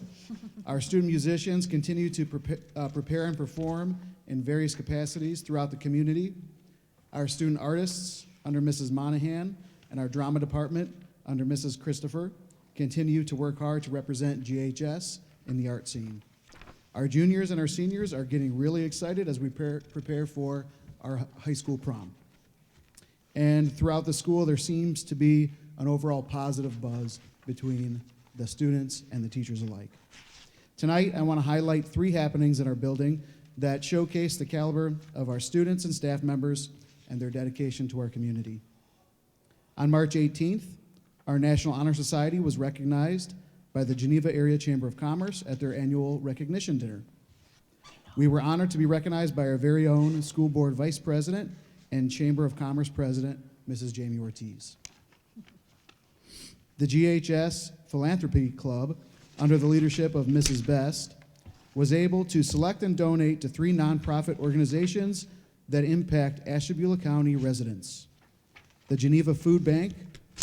Our student musicians continue to prepare and perform in various capacities throughout the community. Our student artists under Mrs. Monahan and our drama department under Mrs. Christopher continue to work hard to represent GHS in the art scene. Our juniors and our seniors are getting really excited as we prepare for our high school prom. And throughout the school, there seems to be an overall positive buzz between the students and the teachers alike. Tonight, I want to highlight 3 happenings in our building that showcase the caliber of our students and staff members and their dedication to our community. On March 18th, our National Honor Society was recognized by the Geneva Area Chamber of Commerce at their annual recognition dinner. We were honored to be recognized by our very own school board vice president and Chamber of Commerce president, Mrs. Jamie Ortiz. The GHS Philanthropy Club, under the leadership of Mrs. Best, was able to select and donate to 3 nonprofit organizations that impact Ashtabula County residents. The Geneva Food Bank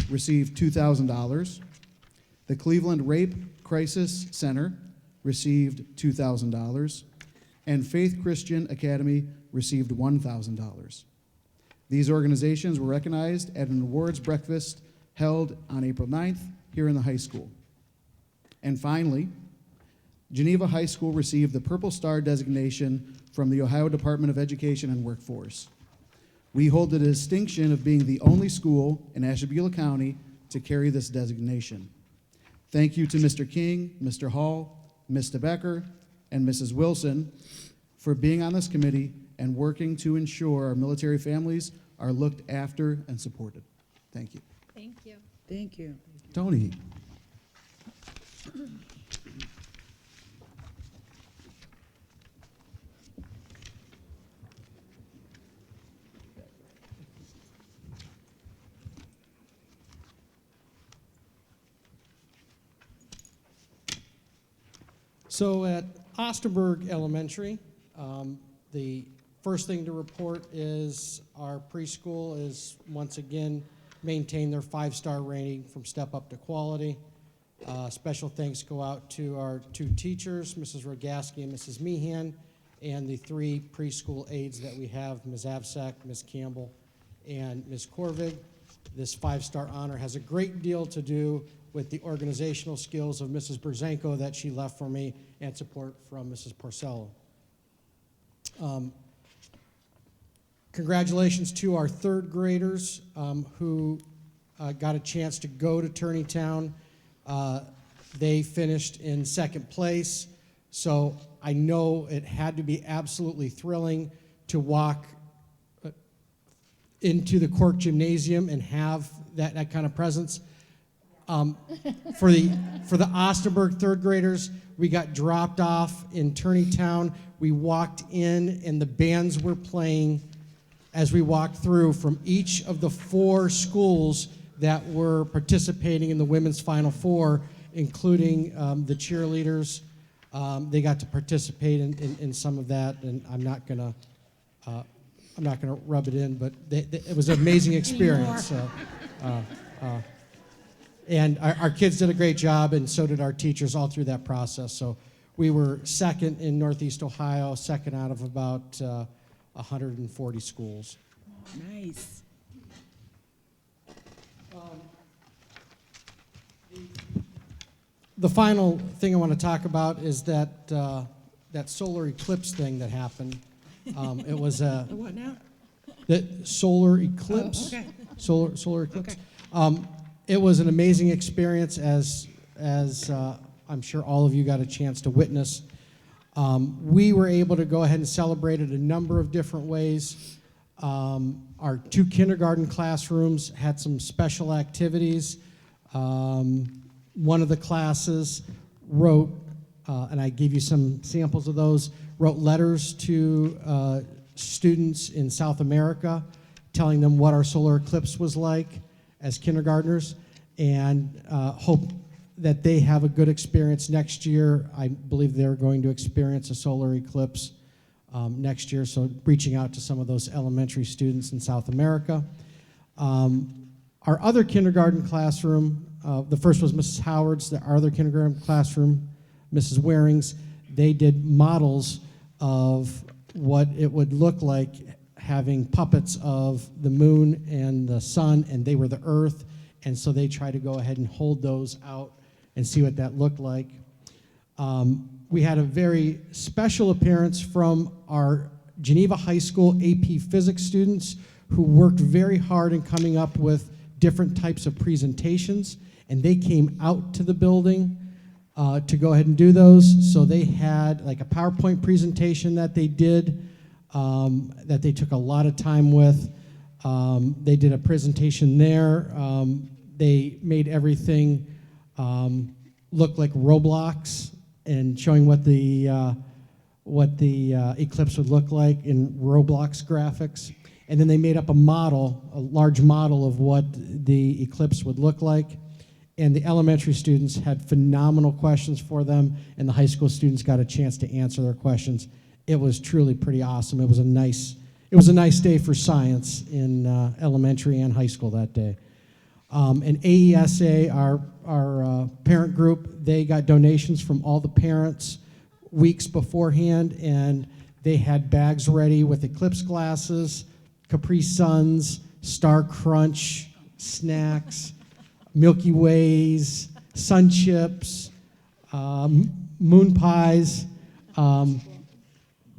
received $2,000. The Cleveland Rape Crisis Center received $2,000. And Faith Christian Academy received $1,000. These organizations were recognized at an awards breakfast held on April 9th here in the high school. And finally, Geneva High School received the Purple Star designation from the Ohio Department of Education and Workforce. We hold the distinction of being the only school in Ashtabula County to carry this designation. Thank you to Mr. King, Mr. Hall, Mr. Becker, and Mrs. Wilson for being on this committee and working to ensure our military families are looked after and supported. Thank you. Thank you. Thank you. Tony. So at Osterberg Elementary, the first thing to report is our preschool is once again maintained their 5-star rating from Step Up to Quality. Special thanks go out to our 2 teachers, Mrs. Rogaski and Mrs. Meehan, and the 3 preschool aides that we have, Ms. Avsek, Ms. Campbell, and Ms. Korvig. This 5-star honor has a great deal to do with the organizational skills of Mrs. Brzezanko that she left for me and support from Mrs. Porcello. Congratulations to our 3rd graders who got a chance to go to Turneytown. They finished in 2nd place. So I know it had to be absolutely thrilling to walk into the Cork Gymnasium and have that kind of presence. For the Osterberg third graders, we got dropped off in Turney Town. We walked in, and the bands were playing as we walked through from each of the 4 schools that were participating in the women's Final Four, including the cheerleaders. They got to participate in some of that, and I'm not gonna rub it in, but it was an amazing experience. And our kids did a great job, and so did our teachers all through that process. So we were second in Northeast Ohio, second out of about 140 schools. Nice. The final thing I want to talk about is that solar eclipse thing that happened. It was The what now? the solar eclipse. Oh, okay. Solar eclipse. It was an amazing experience, as I'm sure all of you got a chance to witness. We were able to go ahead and celebrate it a number of different ways. Our 2 kindergarten classrooms had some special activities. One of the classes wrote, and I gave you some samples of those, wrote letters to students in South America, telling them what our solar eclipse was like as kindergartners, and hope that they have a good experience next year. I believe they're going to experience a solar eclipse next year, so reaching out to some of those elementary students in South America. Our other kindergarten classroom, the first was Mrs. Howard's, our other kindergarten classroom, Mrs. Waring's, they did models of what it would look like having puppets of the moon and the sun, and they were the earth, and so they tried to go ahead and hold those out and see what that looked like. We had a very special appearance from our Geneva High School AP Physics students who worked very hard in coming up with different types of presentations, and they came out to the building to go ahead and do those. So they had like a PowerPoint presentation that they did that they took a lot of time with. They did a presentation there. They made everything look like Roblox and showing what the eclipse would look like in Roblox graphics. And then they made up a model, a large model of what the eclipse would look like. And the elementary students had phenomenal questions for them, and the high school students got a chance to answer their questions. It was truly pretty awesome. It was a nice day for science in elementary and high school that day. And AESA, our parent group, they got donations from all the parents weeks beforehand, and they had bags ready with eclipse glasses, Capri Suns, Star Crunch, snacks, Milky Ways, sun chips, moon pies.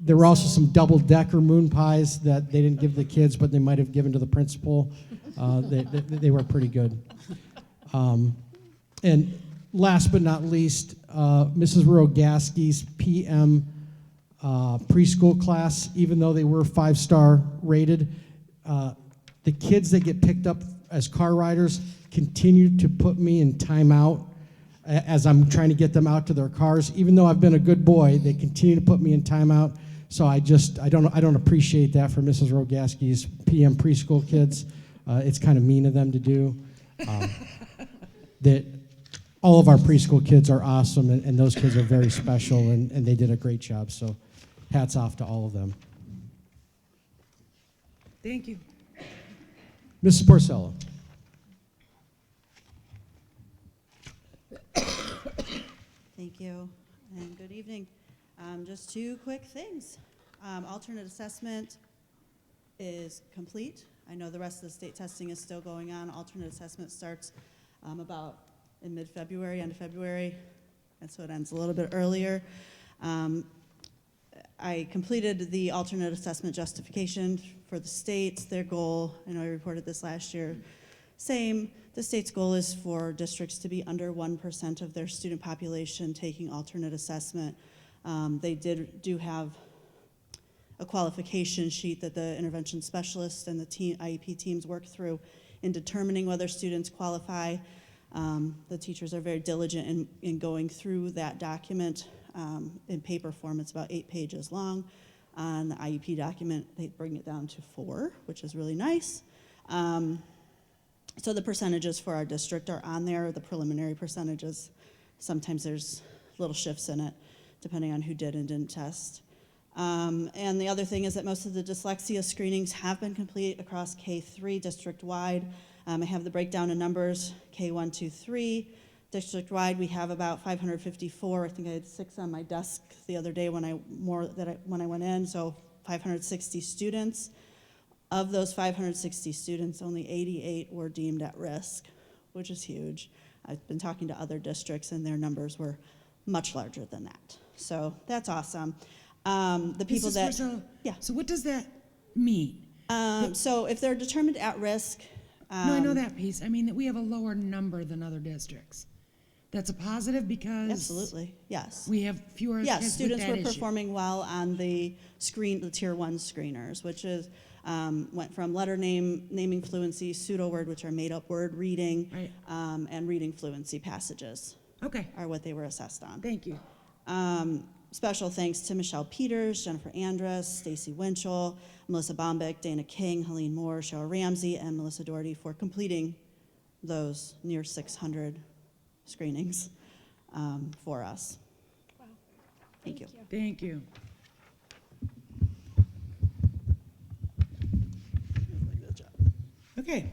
There were also some double-decker moon pies that they didn't give the kids, but they might have given to the principal. They were pretty good. And last but not least, Mrs. Rogaski's PM preschool class, even though they were 5-star rated, the kids that get picked up as car riders continue to put me in timeout as I'm trying to get them out to their cars. Even though I've been a good boy, they continue to put me in timeout. So I don't appreciate that for Mrs. Rogaski's PM preschool kids. It's kind of mean of them to do. That all of our preschool kids are awesome, and those kids are very special, and they did a great job. So hats off to all of them. Thank you. Mrs. Porcello. Thank you, and good evening. Just 2 quick things. Alternate assessment is complete. I know the rest of the state testing is still going on. Alternate assessment starts about in mid-February, end of February, and so it ends a little bit earlier. I completed the alternate assessment justification for the states. Their goal, I know I reported this last year, same. The state's goal is for districts to be under 1% of their student population taking alternate assessment. They do have a qualification sheet that the intervention specialists and the IEP teams work through in determining whether students qualify. The teachers are very diligent in going through that document in paper form. It's about 8 pages long. On the IEP document, they bring it down to 4, which is really nice. So the percentages for our district are on there, the preliminary percentages. Sometimes there's little shifts in it, depending on who did and didn't test. And the other thing is that most of the dyslexia screenings have been complete across K3 district-wide. I have the breakdown of numbers, K1, 2, 3. District-wide, we have about 554. I think I had 6 on my desk the other day when I went in, so 560 students. Of those 560 students, only 88 were deemed at risk, which is huge. I've been talking to other districts, and their numbers were much larger than that. So that's awesome. The people Mrs. that, Priscilla, yeah. So what does that mean? So if they're determined at risk, No, I know that piece. I mean, that we have a lower number than other districts. That's a positive because absolutely, yes. we have fewer Yes, kids with students that were issue. performing well on the tier 1 screeners, which is, went from letter naming fluency, pseudo word, which are made up word reading, Right. and reading fluency passages Okay, are what they were assessed on. thank you. Special thanks to Michelle Peters, Jennifer Andrus, Stacy Winchell, Melissa Bombeck, Dana King, Helene Moore, Cheryl Ramsey, and Melissa Doherty for completing those near 600 screenings for us. Wow. Thank you. Thank you. Okay,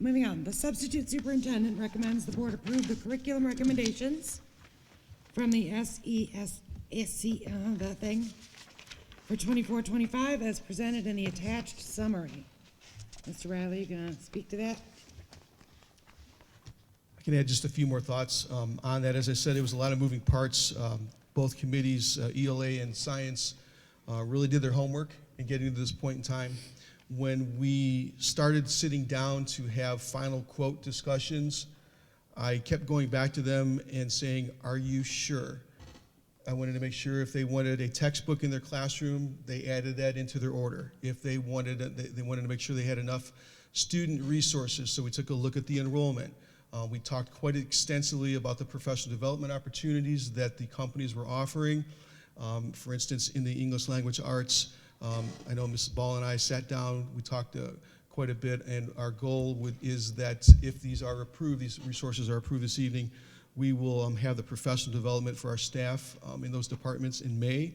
moving on. The substitute superintendent recommends the board approve the curriculum recommendations from the SESC, that thing, for 24-25 as presented in the attached summary. Mr. Riley, you gonna speak to that? I can add just a few more thoughts on that. As I said, it was a lot of moving parts. Both committees, ELA and Science, really did their homework in getting to this point in time. When we started sitting down to have final quote discussions, I kept going back to them and saying, are you sure? I wanted to make sure if they wanted a textbook in their classroom, they added that into their order. If they wanted to make sure they had enough student resources, so we took a look at the enrollment. We talked quite extensively about the professional development opportunities that the companies were offering. For instance, in the English language arts, I know Mrs. Ball and I sat down, we talked quite a bit, and our goal is that if these are approved, these resources are approved this evening, we will have the professional development for our staff in those departments in May.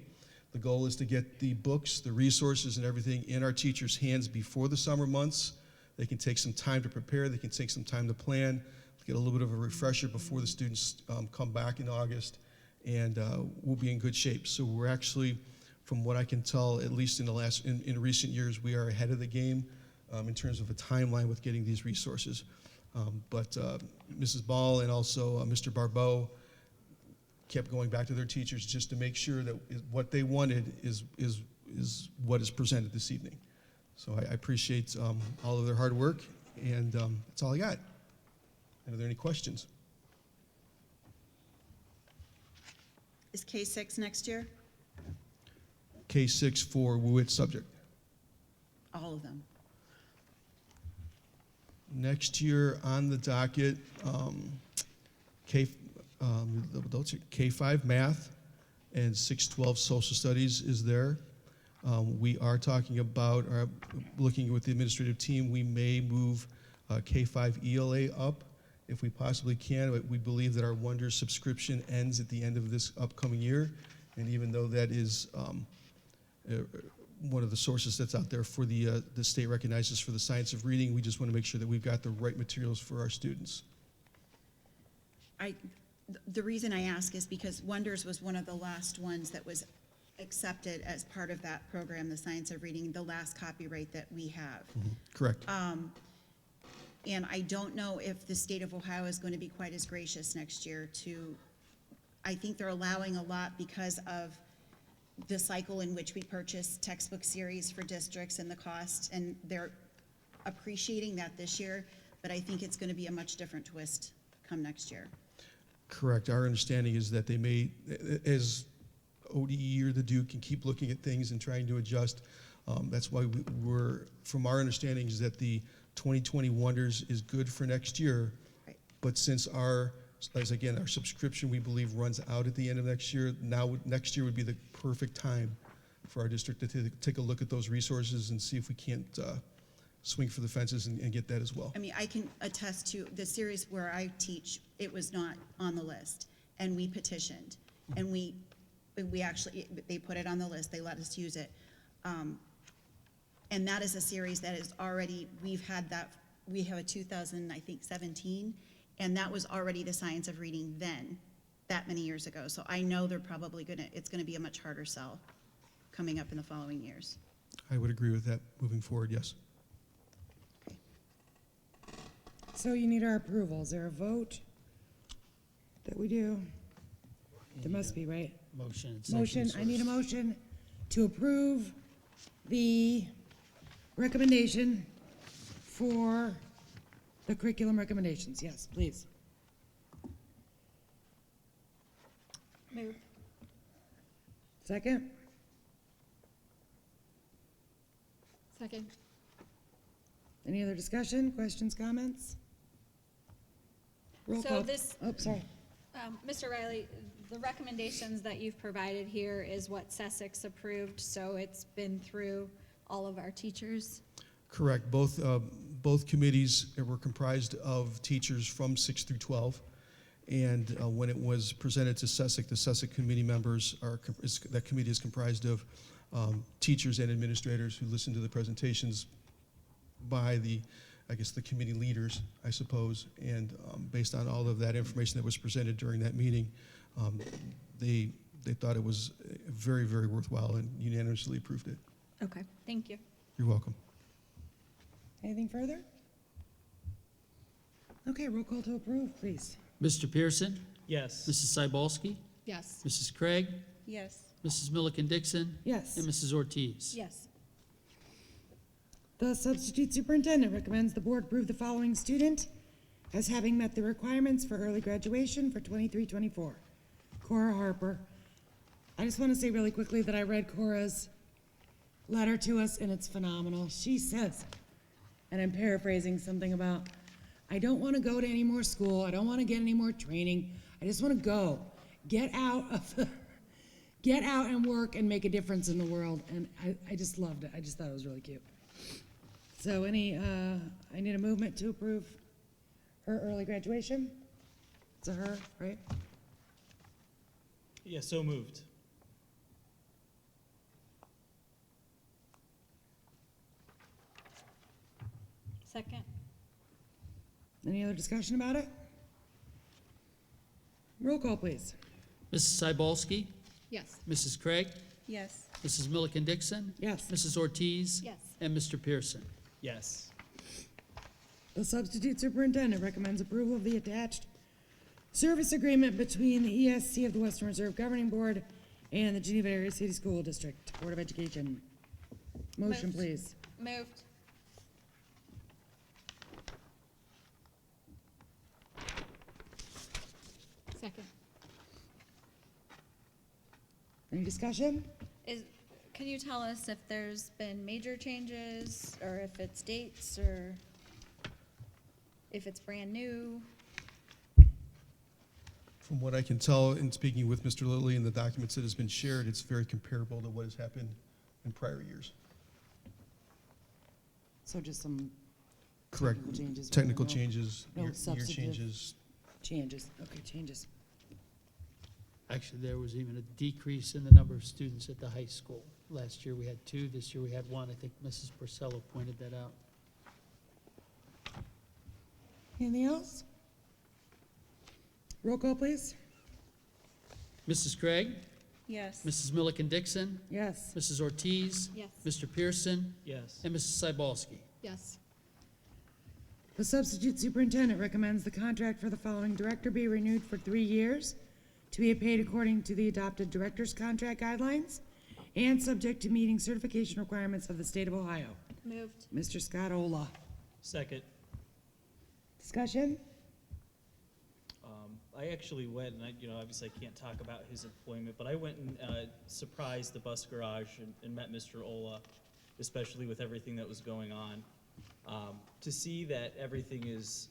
The goal is to get the books, the resources, and everything in our teachers' hands before the summer months. They can take some time to prepare, they can take some time to plan, get a little bit of a refresher before the students come back in August, and we'll be in good shape. So we're actually, from what I can tell, at least in recent years, we are ahead of the game in terms of a timeline with getting these resources. But Mrs. Ball and also Mr. Barbeau kept going back to their teachers just to make sure that what they wanted is what is presented this evening. So I appreciate all of their hard work, and that's all I got. Are there any questions? Is K6 next year? K6 for which subject? All of them. Next year on the docket, K5 math and 612 social studies is there. We are talking about, looking with the administrative team, we may move K5 ELA up if we possibly can. But we believe that our Wonders subscription ends at the end of this upcoming year. And even though that is one of the sources that's out there for the state recognizes for the science of reading, we just want to make sure that we've got the right materials for our students. The reason I ask is because Wonders was one of the last ones that was accepted as part of that program, the science of reading, the last copyright that we have. Correct. And I don't know if the state of Ohio is going to be quite as gracious next year to, I think they're allowing a lot because of the cycle in which we purchase textbook series for districts and the cost, and they're appreciating that this year, but I think it's going to be a much different twist come next year. Correct. Our understanding is that they may, as ODE or the Duke and keep looking at things and trying to adjust. That's why we're, from our understanding, is that the 2020 Wonders is good for next year. Right. But since our subscription, we believe, runs out at the end of next year, next year would be the perfect time for our district to take a look at those resources and see if we can't swing for the fences and get that as well. I mean, I can attest to the series where I teach, it was not on the list, and we petitioned, and we actually, they put it on the list, they let us use it. And that is a series that is already, we have a 2017, and that was already the Science of Reading then, that many years ago. So I know they're probably it's gonna be a much harder sell coming up in the following years. I would agree with that moving forward, yes. So you need our approval. Is there a vote that we do? There must be, right? Motion. and second Motion, I need a source. motion to approve the recommendation for the curriculum recommendations. Yes, please. Move. Second? Second. Any other discussion, questions, comments? Roll So call. this- Oh, sorry. Mr. Riley, the recommendations that you've provided here is what Sussex approved, so it's been through all of our teachers? Correct. Both committees were comprised of teachers from 6 through 12. And when it was presented to Sussex, the Sussex committee members that committee is comprised of teachers and administrators who listened to the presentations by the committee leaders, I suppose. And based on all of that information that was presented during that meeting, they thought it was very, very worthwhile and unanimously approved it. Okay, thank you. You're welcome. Anything further? Okay, roll call to approve, please. Mr. Pierson, Yes. Mrs. Cybulski, Yes. Mrs. Krieg, Yes. Mrs. Milliken Dixon, Yes. and Mrs. Ortiz. Yes. The substitute superintendent recommends the board approve the following student as having met the requirements for early graduation for 23-24. Cora Harper. I just want to say really quickly that I read Cora's letter to us, and it's phenomenal. She says, and I'm paraphrasing something about, I don't want to go to any more school. I don't want to get any more training. I just want to go. Get out and work and make a difference in the world. And I just loved it. I just thought it was really cute. So I need a movement to approve her early graduation. It's a her, right? Yeah, so moved. Second. Any other discussion about it? Roll call, please. Mrs. Cybulski, Yes. Mrs. Krieg, Yes. Mrs. Milliken Dixon, Yes. Mrs. Ortiz, Yes. and Mr. Pierson. Yes. The substitute superintendent recommends approval of the attached service agreement between the ESC of the Western Reserve Governing Board and the Geneva Area City School District Board of Education. Motion, Moved. please. Moved. Second. Any discussion? Can you tell us if there's been major changes, or if it's dates, or if it's brand new? From what I can tell in speaking with Mr. Lillie and the documents that has been shared, it's very comparable to what has happened in prior years. So just some Correct. Technical changes, Technical no- changes, no year substantive. changes. changes. Okay, changes. Actually, there was even a decrease in the number of students at the high school. Last year we had 2, this year we had 1. I think Mrs. Porcello pointed that out. Anything else? Roll call, please. Mrs. Krieg, Yes. Mrs. Milliken Dixon, Yes. Mrs. Ortiz, Yes. Mr. Pierson, Yes. and Mrs. Cybulski. Yes. The substitute superintendent recommends the contract for the following director be renewed for 3 years to be paid according to the adopted director's contract guidelines and subject to meeting certification requirements of the state of Ohio. Moved. Mr. Scott Ola. Second. Discussion? I actually went, and obviously I can't talk about his employment, but I went and surprised the bus garage and met Mr. Ola, especially with everything that was going on. To see that everything is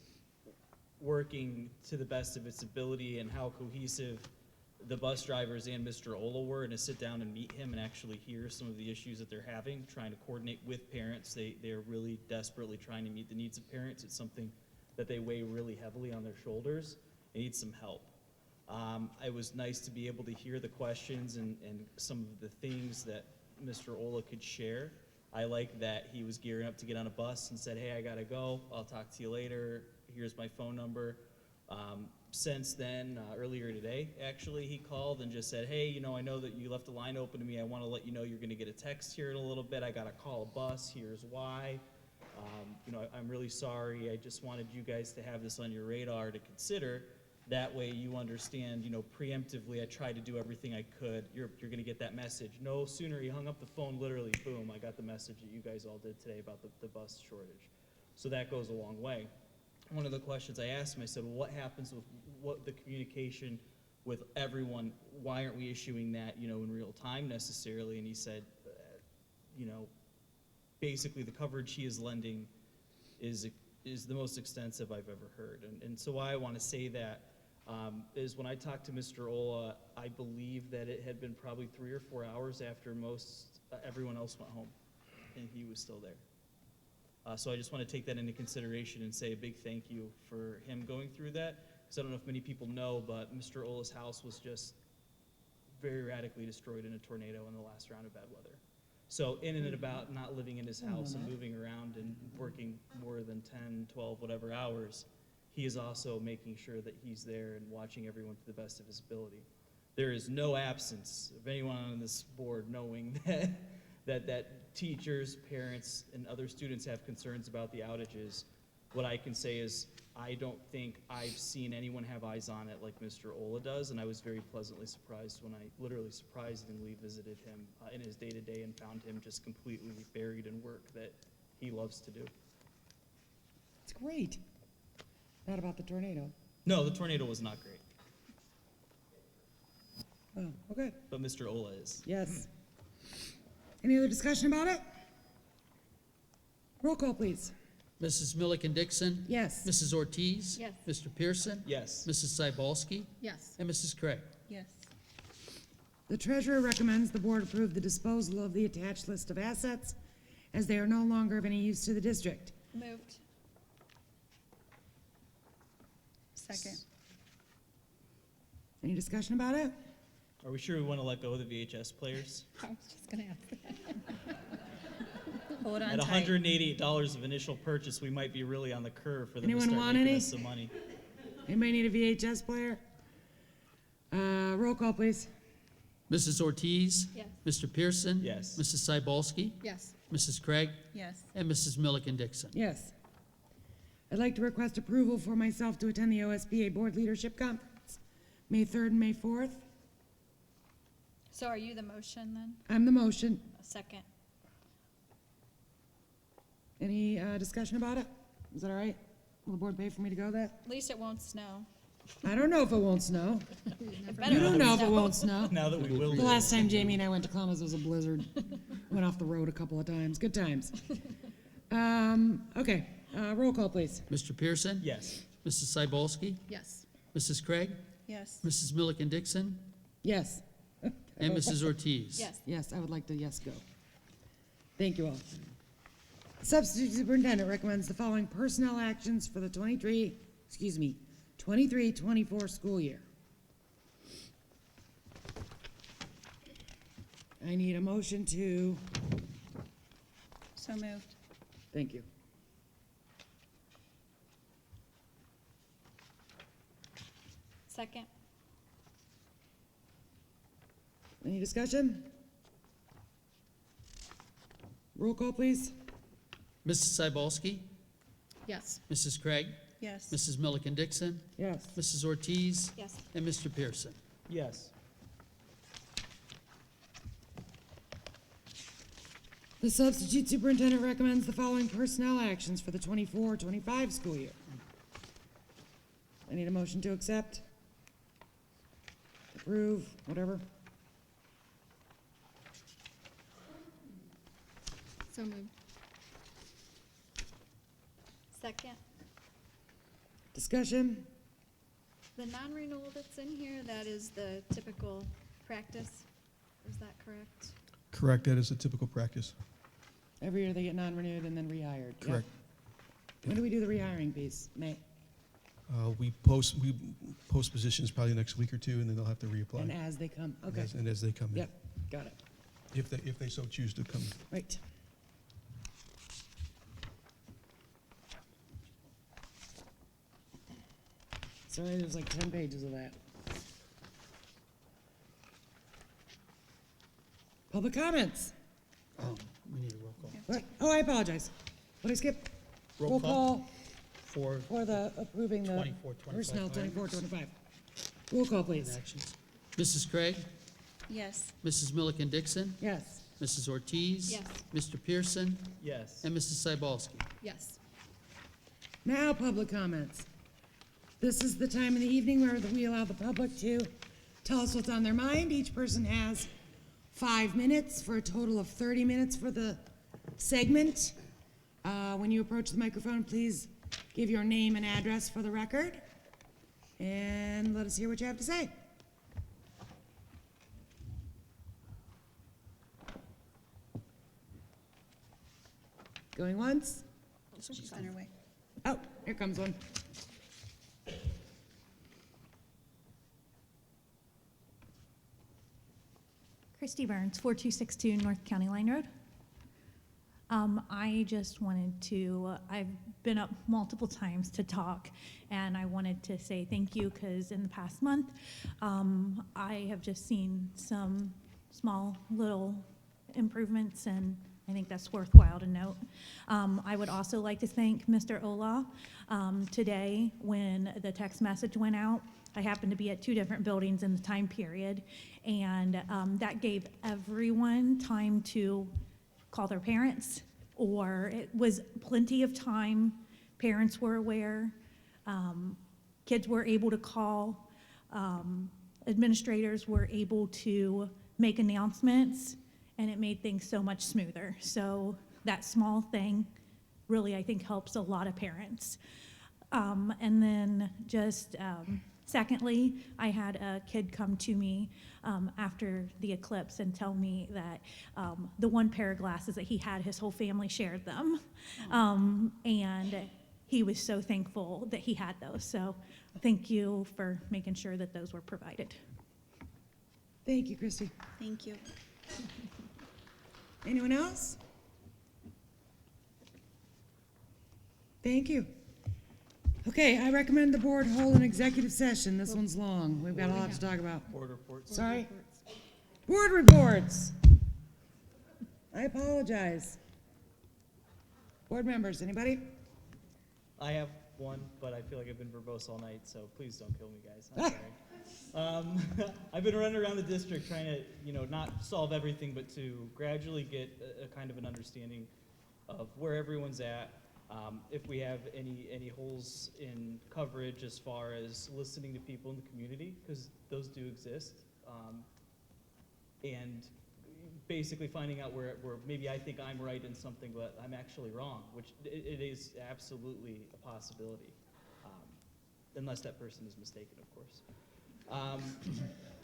working to the best of its ability and how cohesive the bus drivers and Mr. Ola were, and to sit down and meet him and actually hear some of the issues that they're having, trying to coordinate with parents. They're really desperately trying to meet the needs of parents. It's something that they weigh really heavily on their shoulders. They need some help. It was nice to be able to hear the questions and some of the things that Mr. Ola could share. I like that he was gearing up to get on a bus and said, hey, I gotta go, I'll talk to you later, here's my phone number. Since then, earlier today, actually, he called and just said, hey, I know that you left the line open to me, I wanna let you know you're gonna get a text here in a little bit, I gotta call a bus, here's why. I'm really sorry, I just wanted you guys to have this on your radar to consider. That way you understand, preemptively I tried to do everything I could. You're gonna get that message. No sooner he hung up the phone, literally, boom, I got the message that you guys all did today about the bus shortage. So that goes a long way. One of the questions I asked him, I said, well, what happens with the communication with everyone? Why aren't we issuing that, in real time necessarily? And he said, basically the coverage he is lending is the most extensive I've ever heard. And so why I want to say that is when I talked to Mr. Ola, I believe that it had been probably 3 or 4 hours after everyone else went home, and he was still there. So I just want to take that into consideration and say a big thank you for him going through that, because I don't know if many people know, but Mr. Ola's house was just very radically destroyed in a tornado in the last round of bad weather. So in and about not living in his house and moving around and working more than 10, 12, whatever hours, he is also making sure that he's there and watching everyone to the best of his ability. There is no absence of anyone on this board knowing that teachers, parents, and other students have concerns about the outages. What I can say is I don't think I've seen anyone have eyes on it like Mr. Ola does, and I was very pleasantly surprised when I literally surprisingly visited him in his day-to-day and found him just completely buried in work that he loves to do. It's great. Not about the tornado. No, the tornado was not great, Oh, okay. but Mr. Ola is. Yes. Any other discussion about it? Roll call, please. Mrs. Milliken Dixon? Yes. Mrs. Ortiz? Yes. Mr. Pierson? Yes. Mrs. Cybulski? Yes. And Mrs. Krieg? Yes. The treasurer recommends the board approve the disposal of the attached list of assets as they are no longer of any use to the district. Moved. Second. Any discussion about it? Are we sure we want to let go of the VHS players? I was just gonna ask that. Hold on At tight. $188 of initial purchase, we might be really on the curve for them Anyone to start want making any? us some money. Anybody need a VHS player? Roll call, please. Mrs. Ortiz? Yes. Mr. Pierson? Yes. Mrs. Cybulski? Yes. Mrs. Krieg? Yes. And Mrs. Milliken Dixon? Yes. I'd like to request approval for myself to attend the OSBA Board Leadership Conference, May 3rd and May 4th. So are you the motion then? I'm the motion. A second. Any discussion about it? Is that all right? Will the board pay for me to go that? At least it won't snow. I don't know if it won't snow. It better You don't not know if it snow. won't snow. Now that we will The do last time Jamie and I went to Columbus was a blizzard. Went off the road a couple of times. Good times. Okay, roll call, please. Mr. Pierson? Yes. Mrs. Cybulski? Yes. Mrs. Krieg? Yes. Mrs. Milliken Dixon? Yes. And Mrs. Ortiz? Yes. Yes, I would like to yes go. Thank you all. Substitute Superintendent recommends the following personnel actions for the 23-24 school year. I need a motion to, So moved. thank you. Second. Any discussion? Roll call, please. Mrs. Cybulski? Yes. Mrs. Krieg? Yes. Mrs. Milliken Dixon? Yes. Mrs. Ortiz? Yes. And Mr. Pierson? Yes. The substitute superintendent recommends the following personnel actions for the 24-25 school year. I need a motion to accept, approve, whatever. So moved. Second. Discussion? The non-renewal that's in here, that is the typical practice, is that correct? Correct, that is a typical practice. Every year they get non-renewed and then rehired. Yep. Correct. When do we do the rehiring piece? May? We post positions probably next week or two, and then they'll have to reapply. And as they come, okay. And as they come in. Yep, got it. If they so choose to come. Right. Sorry, there's like 10 pages of that. Public comments. We need a roll call. What? Oh, I apologize. What did I skip? Roll call. For For the approving the 24, 25 personnel items. 24, 25. Roll call, please. actions. Mrs. Krieg, Yes. Mrs. Milliken Dixon, Yes. Mrs. Ortiz. Yes. Mr. Pierson, Yes. and Mrs. Cybulski. Yes. Now, public comments. This is the time in the evening where we allow the public to tell us what's on their mind. Each person has 5 minutes for a total of 30 minutes for the segment. When you approach the microphone, please give your name and address for the record, and let us hear what you have to say. Going once? She's on her way. Oh, here comes one. Christy Burns, 4262 North County Line Road. I just wanted to, I've been up multiple times to talk, and I wanted to say thank you, because in the past month, I have just seen some small little improvements, and I think that's worthwhile to note. I would also like to thank Mr. Ola. Today, when the text message went out, I happened to be at 2 different buildings in the time period, and that gave everyone time to call their parents, or it was plenty of time. Parents were aware, kids were able to call, administrators were able to make announcements, and it made things so much smoother. So that small thing really, I think, helps a lot of parents. And then just secondly, I had a kid come to me after the eclipse and tell me that the one pair of glasses that he had, his whole family shared them. And he was so thankful that he had those. So thank you for making sure that those were provided. Thank you, Christy. Thank you. Anyone else? Thank you. Okay, I recommend the board hold an executive session. This one's long. We've got a lot to talk about. Board reports. Sorry? Board reports. I apologize. Board members, anybody? I have one, but I feel like I've been verbose all night, so please don't kill me, guys. I'm sorry. I've been running around the district trying to, not solve everything, but to gradually get a kind of an understanding of where everyone's at. If we have any holes in coverage as far as listening to people in the community, because those do exist, and basically finding out where maybe I think I'm right in something, but I'm actually wrong, which it is absolutely a possibility, unless that person is mistaken, of course.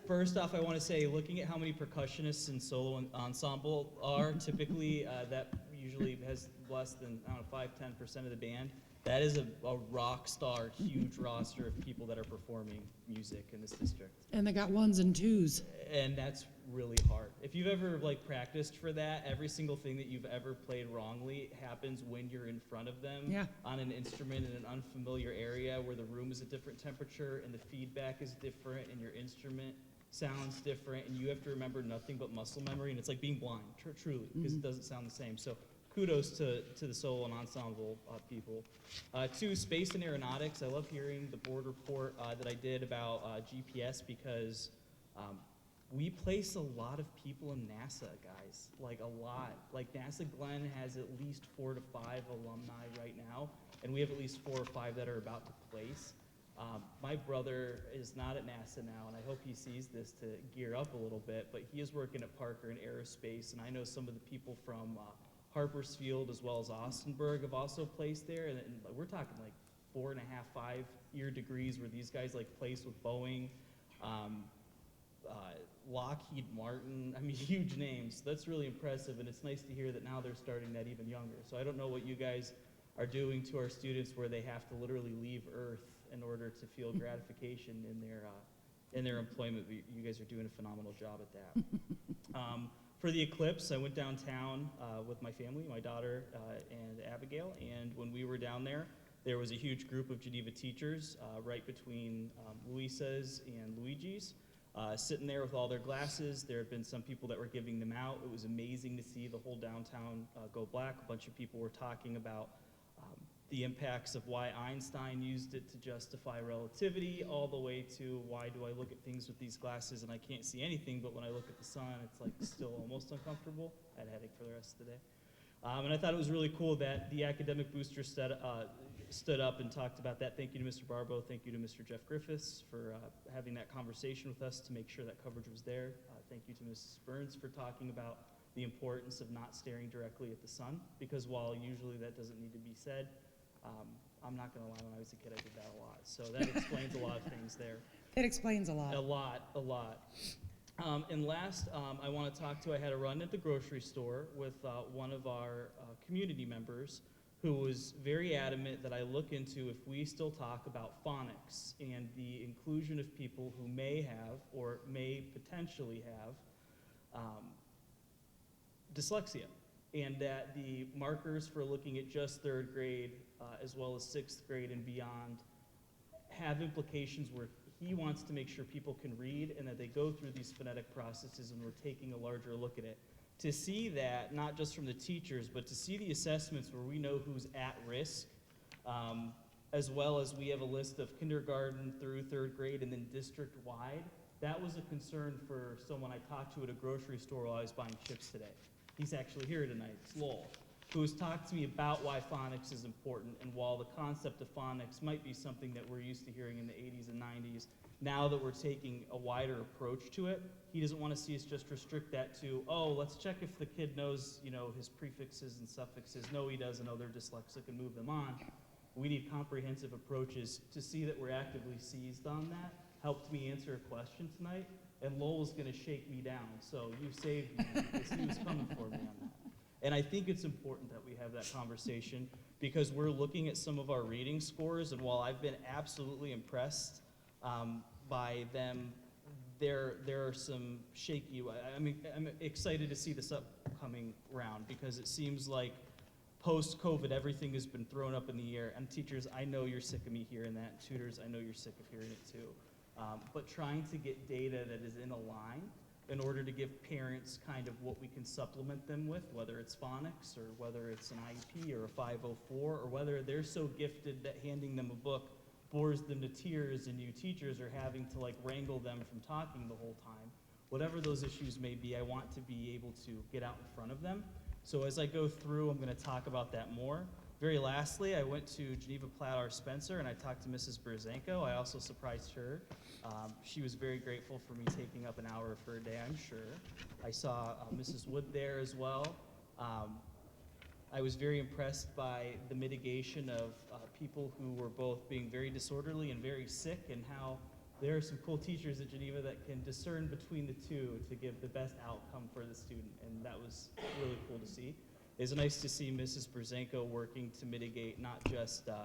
First off, I want to say, looking at how many percussionists in solo ensemble are, typically that usually has less than, 5-10% of the band. That is a rock star, huge roster of people that are performing music in this district. And they got 1s and 2s. And that's really hard. If you've ever practiced for that, every single thing that you've ever played wrongly happens when you're in front of them on an instrument in an unfamiliar area where the room is a different temperature and the feedback is different and your instrument sounds different, and you have to remember nothing but muscle memory, and it's like being blind, truly, because it doesn't sound the same. So kudos to the solo and ensemble people. 2, space and aeronautics. I love hearing the board report that I did about GPS, because we place a lot of people in NASA, guys, like a lot. Like NASA Glenn has at least 4 to 5 alumni right now, and we have at least 4 or 5 that are about to place. My brother is not at NASA now, and I hope he sees this to gear up a little bit, but he is working at Parker in aerospace, and I know some of the people from Harpers Field as well as Austinburg have also placed there, and we're talking like 4.5, 5-year degrees where these guys like place with Boeing, Lockheed Martin, I mean, huge names. That's really impressive, and it's nice to hear that now they're starting that even younger. So I don't know what you guys are doing to our students where they have to literally leave Earth in order to feel gratification in their employment. You guys are doing a phenomenal job at that. For the eclipse, I went downtown with my family, my daughter and Abigail, and when we were down there, there was a huge group of Geneva teachers right between Luisa's and Luigi's, sitting there with all their glasses. There had been some people that were giving them out. It was amazing to see the whole downtown go black. A bunch of people were talking about the impacts of why Einstein used it to justify relativity, all the way to why do I look at things with these glasses and I can't see anything, but when I look at the sun, it's like still almost uncomfortable. I had a headache for the rest of the day. And I thought it was really cool that the academic booster stood up and talked about that. Thank you to Mr. Barbeau. Thank you to Mr. Jeff Griffiths for having that conversation with us to make sure that coverage was there. Thank you to Mrs. Burns for talking about the importance of not staring directly at the sun, because while usually that doesn't need to be said, I'm not gonna lie, when I was a kid I did that a lot. So that explains a lot of things there. It explains a lot. A lot. And last, I want to talk to, I had a run at the grocery store with one of our community members who was very adamant that I look into if we still talk about phonics and the inclusion of people who may have or may potentially have dyslexia, and that the markers for looking at just 3rd grade as well as 6th grade and beyond have implications where he wants to make sure people can read and that they go through these phonetic processes, and we're taking a larger look at it. To see that, not just from the teachers, but to see the assessments where we know who's at risk, as well as we have a list of kindergarten through 3rd grade and then district-wide, that was a concern for someone I talked to at a grocery store while I was buying chips today. He's actually here tonight, it's Lowell, who has talked to me about why phonics is important, and while the concept of phonics might be something that we're used to hearing in the 80s and 90s, now that we're taking a wider approach to it, he doesn't want to see us just restrict that to, oh, let's check if the kid knows, his prefixes and suffixes. No, he doesn't. Oh, they're dyslexic, and move them on. We need comprehensive approaches to see that we're actively seized on that. Helped me answer a question tonight, and Lowell's going to shake me down. So you saved me because he was coming for me on that. And I think it's important that we have that conversation because we're looking at some of our reading scores, and while I've been absolutely impressed by them, there are some shaky. I'm excited to see this upcoming round because it seems like post-COVID everything has been thrown up in the air. And teachers, I know you're sick of me hearing that. Tutors, I know you're sick of hearing it too. But trying to get data that is in a line in order to give parents kind of what we can supplement them with, whether it's phonics or whether it's an IEP or a 504, or whether they're so gifted that handing them a book bores them to tears and you teachers are having to like wrangle them from talking the whole time. Whatever those issues may be, I want to be able to get out in front of them. So as I go through, I'm going to talk about that more. Very lastly, I went to Geneva Platt Spencer and I talked to Mrs. Brzezinko. I also surprised her. She was very grateful for me taking up an hour of her day, I'm sure. I saw Mrs. Wood there as well. I was very impressed by the mitigation of people who were both being very disorderly and very sick, and how there are some cool teachers at Geneva that can discern between the two to give the best outcome for the student, and that was really cool to see. It's nice to see Mrs. Brzezinko working to mitigate not just the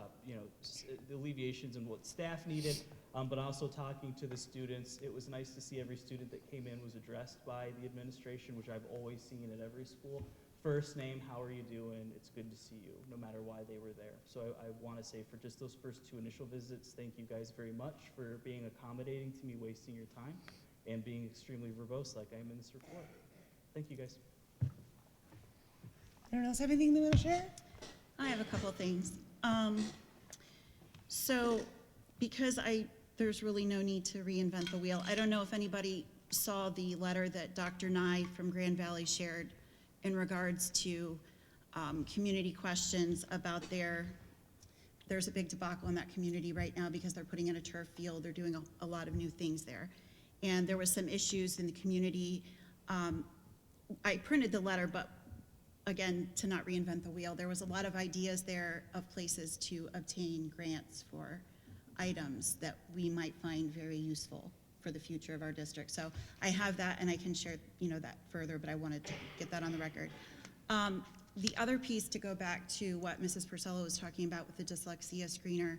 alleviations in what staff needed, but also talking to the students. It was nice to see every student that came in was addressed by the administration, which I've always seen at every school. First name, how are you doing? It's good to see you, no matter why they were there. So I want to say for just those first 2 initial visits, thank you guys very much for being accommodating to me wasting your time and being extremely verbose like I am in this report. Thank you guys. Anyone else have anything they want to share? I have a couple of things. So because there's really no need to reinvent the wheel, I don't know if anybody saw the letter that Dr. Nye from Grand Valley shared in regards to community questions about their there's a big debacle in that community right now because they're putting in a turf field, they're doing a lot of new things there. And there was some issues in the community. I printed the letter, but again, to not reinvent the wheel, there was a lot of ideas there of places to obtain grants for items that we might find very useful for the future of our district. So I have that, and I can share, that further, but I wanted to get that on the record. The other piece, to go back to what Mrs. Purcello was talking about with the dyslexia screener,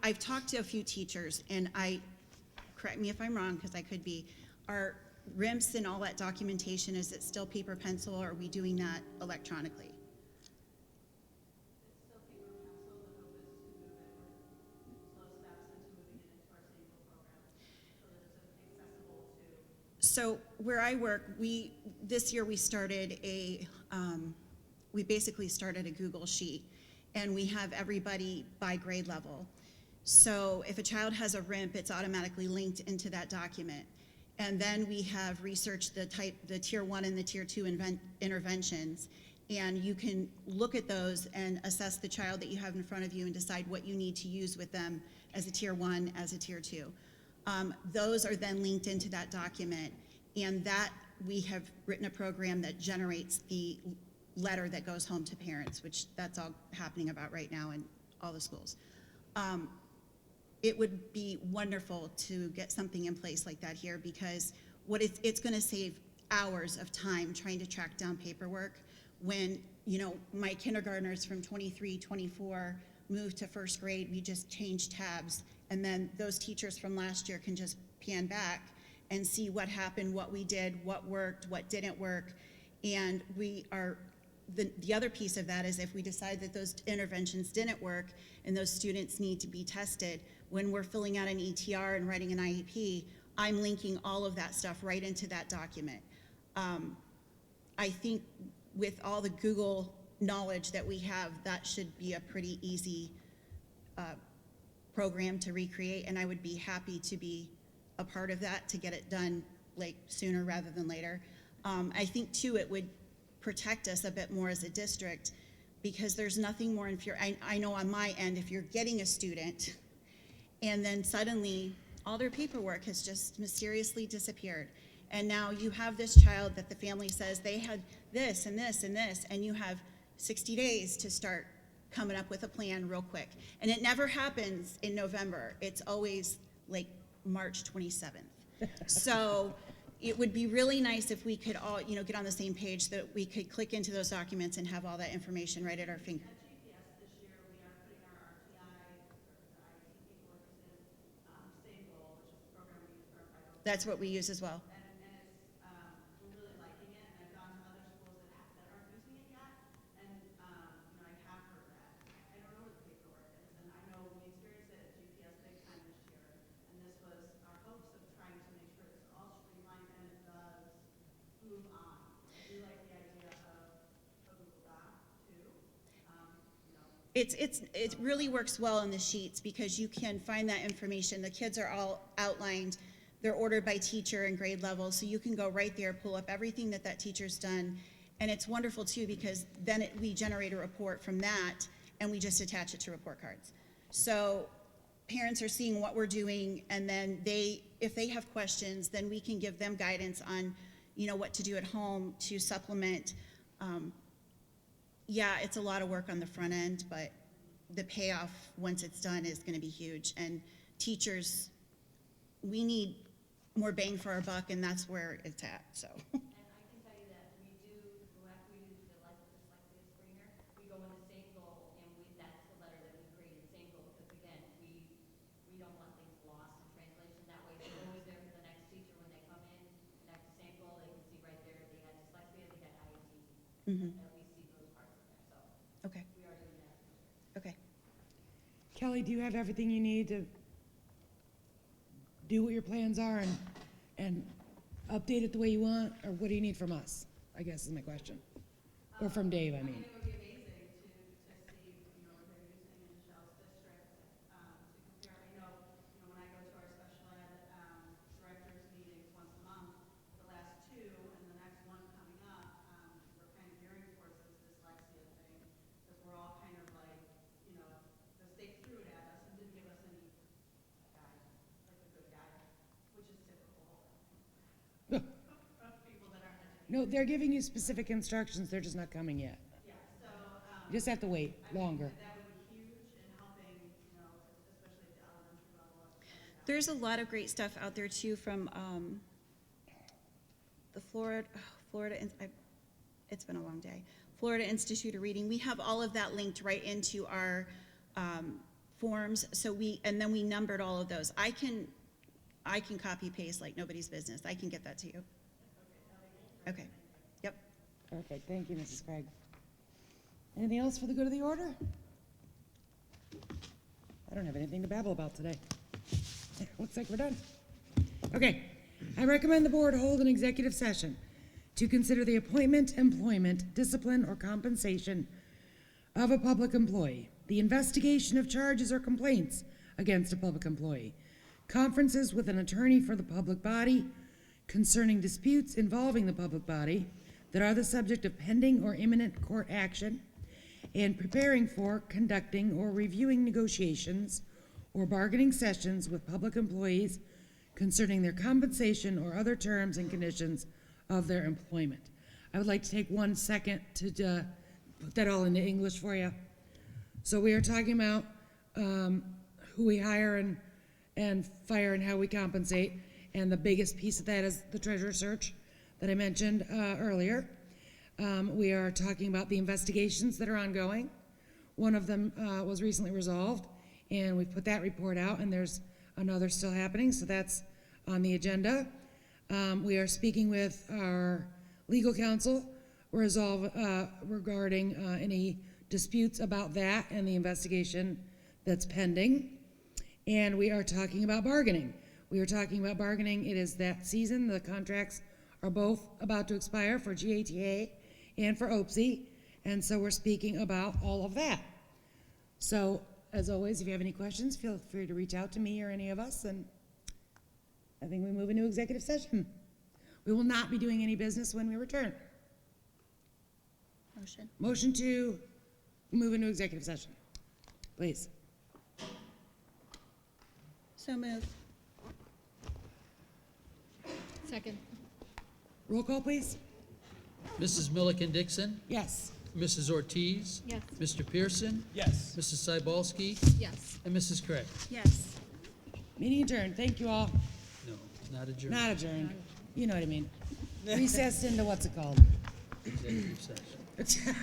I've talked to a few teachers, and correct me if I'm wrong, because I could be, are RIMS and all that documentation, is it still paper pencil, or are we doing that electronically? So where I work, this year we started we basically started a Google Sheet, and we have everybody by grade level. So if a child has a RIMP, it's automatically linked into that document. And then we have researched the tier 1 and the tier 2 interventions, and you can look at those and assess the child that you have in front of you and decide what you need to use with them as a tier 1, as a tier 2. Those are then linked into that document, and that we have written a program that generates the letter that goes home to parents, which that's all happening about right now in all the schools. It would be wonderful to get something in place like that here, because what it's going to save hours of time trying to track down paperwork when, my kindergartners from 23, 24 moved to first grade, we just changed tabs, and then those teachers from last year can just pan back and see what happened, what we did, what worked, what didn't work. And the other piece of that is if we decide that those interventions didn't work and those students need to be tested, when we're filling out an ETR and writing an IEP, I'm linking all of that stuff right into that document. I think with all the Google knowledge that we have, that should be a pretty easy program to recreate, and I would be happy to be a part of that to get it done like sooner rather than later. I think too it would protect us a bit more as a district, because there's nothing more infuriating. I know on my end, if you're getting a student and then suddenly all their paperwork has just mysteriously disappeared, and now you have this child that the family says they had this and this and this, and you have 60 days to start coming up with a plan real quick. And it never happens in November. It's always like March 27th. So it would be really nice if we could all, get on the same page, that we could click into those documents and have all that information right at our finger. That's what we use as well. It really works well in the sheets because you can find that information. The kids are all outlined. They're ordered by teacher and grade level, so you can go right there, pull up everything that teacher's done. And it's wonderful too, because then we generate a report from that, and we just attach it to report cards. So parents are seeing what we're doing, and then if they have questions, then we can give them guidance on, what to do at home to supplement. Yeah, it's a lot of work on the front end, but the payoff once it's done is going to be huge. And teachers, we need more bang for our buck, and that's where it's at. So. And I can tell you that we do the dyslexia screener. We go into same goal, and that's the letter that we created, same goal, because again, we don't want things lost in translation. That way, it's always there for the next teacher when they come in. Next same goal, they can see right there if they had dyslexia, they had IEP. Mm-hmm. Okay. We are doing that. Okay. Kelly, do you have everything you need to do what your plans are and update it the way you want, or what do you need from us, I guess is my question. Or from Dave, I mean. It would be amazing to see, what they're using in Michelle's district, to compare. I know, when I go to our special ed directors meetings once a month, the last two and the next one coming up, we're kind of gearing towards this dyslexia thing, because we're all kind of like No, they're giving you specific instructions, they're just not coming yet. Yeah, so, You just have to wait longer. that would be huge in helping, especially at the elementary level. There's a lot of great stuff out there too from the it's been a long day. Florida Institute of Reading. We have all of that linked right into our forms. And then we numbered all of those. I can copy paste like nobody's business. I can get that to you. Okay. Yep. Perfect, thank you, Mrs. Craig. Anything else for the good of the order? I don't have anything to babble about today. Looks like we're done. Okay, I recommend the board hold an executive session to consider the appointment, employment, discipline, or compensation of a public employee, the investigation of charges or complaints against a public employee, conferences with an attorney for the public body concerning disputes involving the public body that are the subject of pending or imminent court action, and preparing for, conducting, or reviewing negotiations or bargaining sessions with public employees concerning their compensation or other terms and conditions of their employment. I would like to take 1 second to put that all into English for you. So we are talking about who we hire and fire and how we compensate, and the biggest piece of that is the treasurer search that I mentioned earlier. We are talking about the investigations that are ongoing. One of them was recently resolved, and we put that report out, and there's another still happening, so that's on the agenda. We are speaking with our legal counsel regarding any disputes about that and the investigation that's pending. And we are talking about bargaining. We are talking about bargaining. It is that season. The contracts are both about to expire for GATA and for OPSI. And so we're speaking about all of that. So, as always, if you have any questions, feel free to reach out to me or any of us. And I think we move into executive session. We will not be doing any business when we return. Motion. Motion to move into executive session, please. So moved. Second. Roll call, please. Mrs. Milliken Dixon, Yes. Mrs. Ortiz, Yes. Mr. Pierson, Yes. Mrs. Cybulski, Yes. and Mrs. Krieg. Yes. Meeting adjourned. Thank you all. No, not adjourned. Not adjourned. You know what I mean. Recessed into what's it called? Executive session.